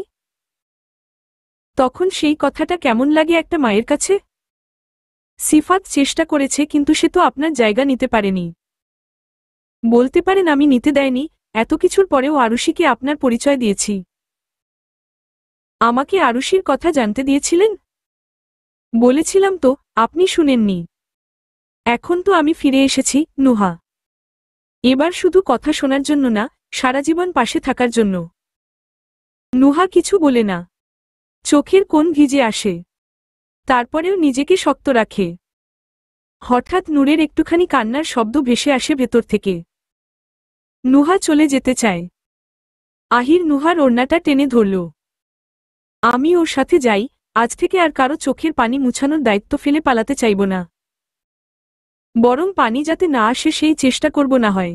তখন সেই কথাটা কেমন লাগে একটা মায়ের কাছে? সিফাত চেষ্টা করেছে কিন্তু সে তো আপনার জায়গা নিতে পারেনি। বলতে পারেন আমি নিতে দেয়নি, এত কিছুর পরেও আরুষিকে আপনার পরিচয় দিয়েছি। আমাকে আরুষির কথা জানতে দিয়েছিলেন? বলেছিলাম তো, আপনি শুনেননি। এখন তো আমি ফিরে এসেছি নুহা। এবার শুধু কথা শোনার জন্য না, সারা জীবন পাশে থাকার জন্য। নুহা কিছু বলে না। চোখের কোণ ভিজে আসে। তারপরেও নিজেকে শক্ত রাখে। হঠাৎ নূরের একটুখানি কান্নার শব্দ ভেসে আসে ভেতর থেকে। নুহা চলে যেতে চায়। আহির নুহার ওড়নাটা টেনে ধরল। আমি ওর সাথে যাই, আজ থেকে আর কারো চোখের পানি মুছানোর দায়িত্ব ফেলে পালাতে চাইব না। বরং পানি যাতে না আসে সেই চেষ্টা করব না হয়।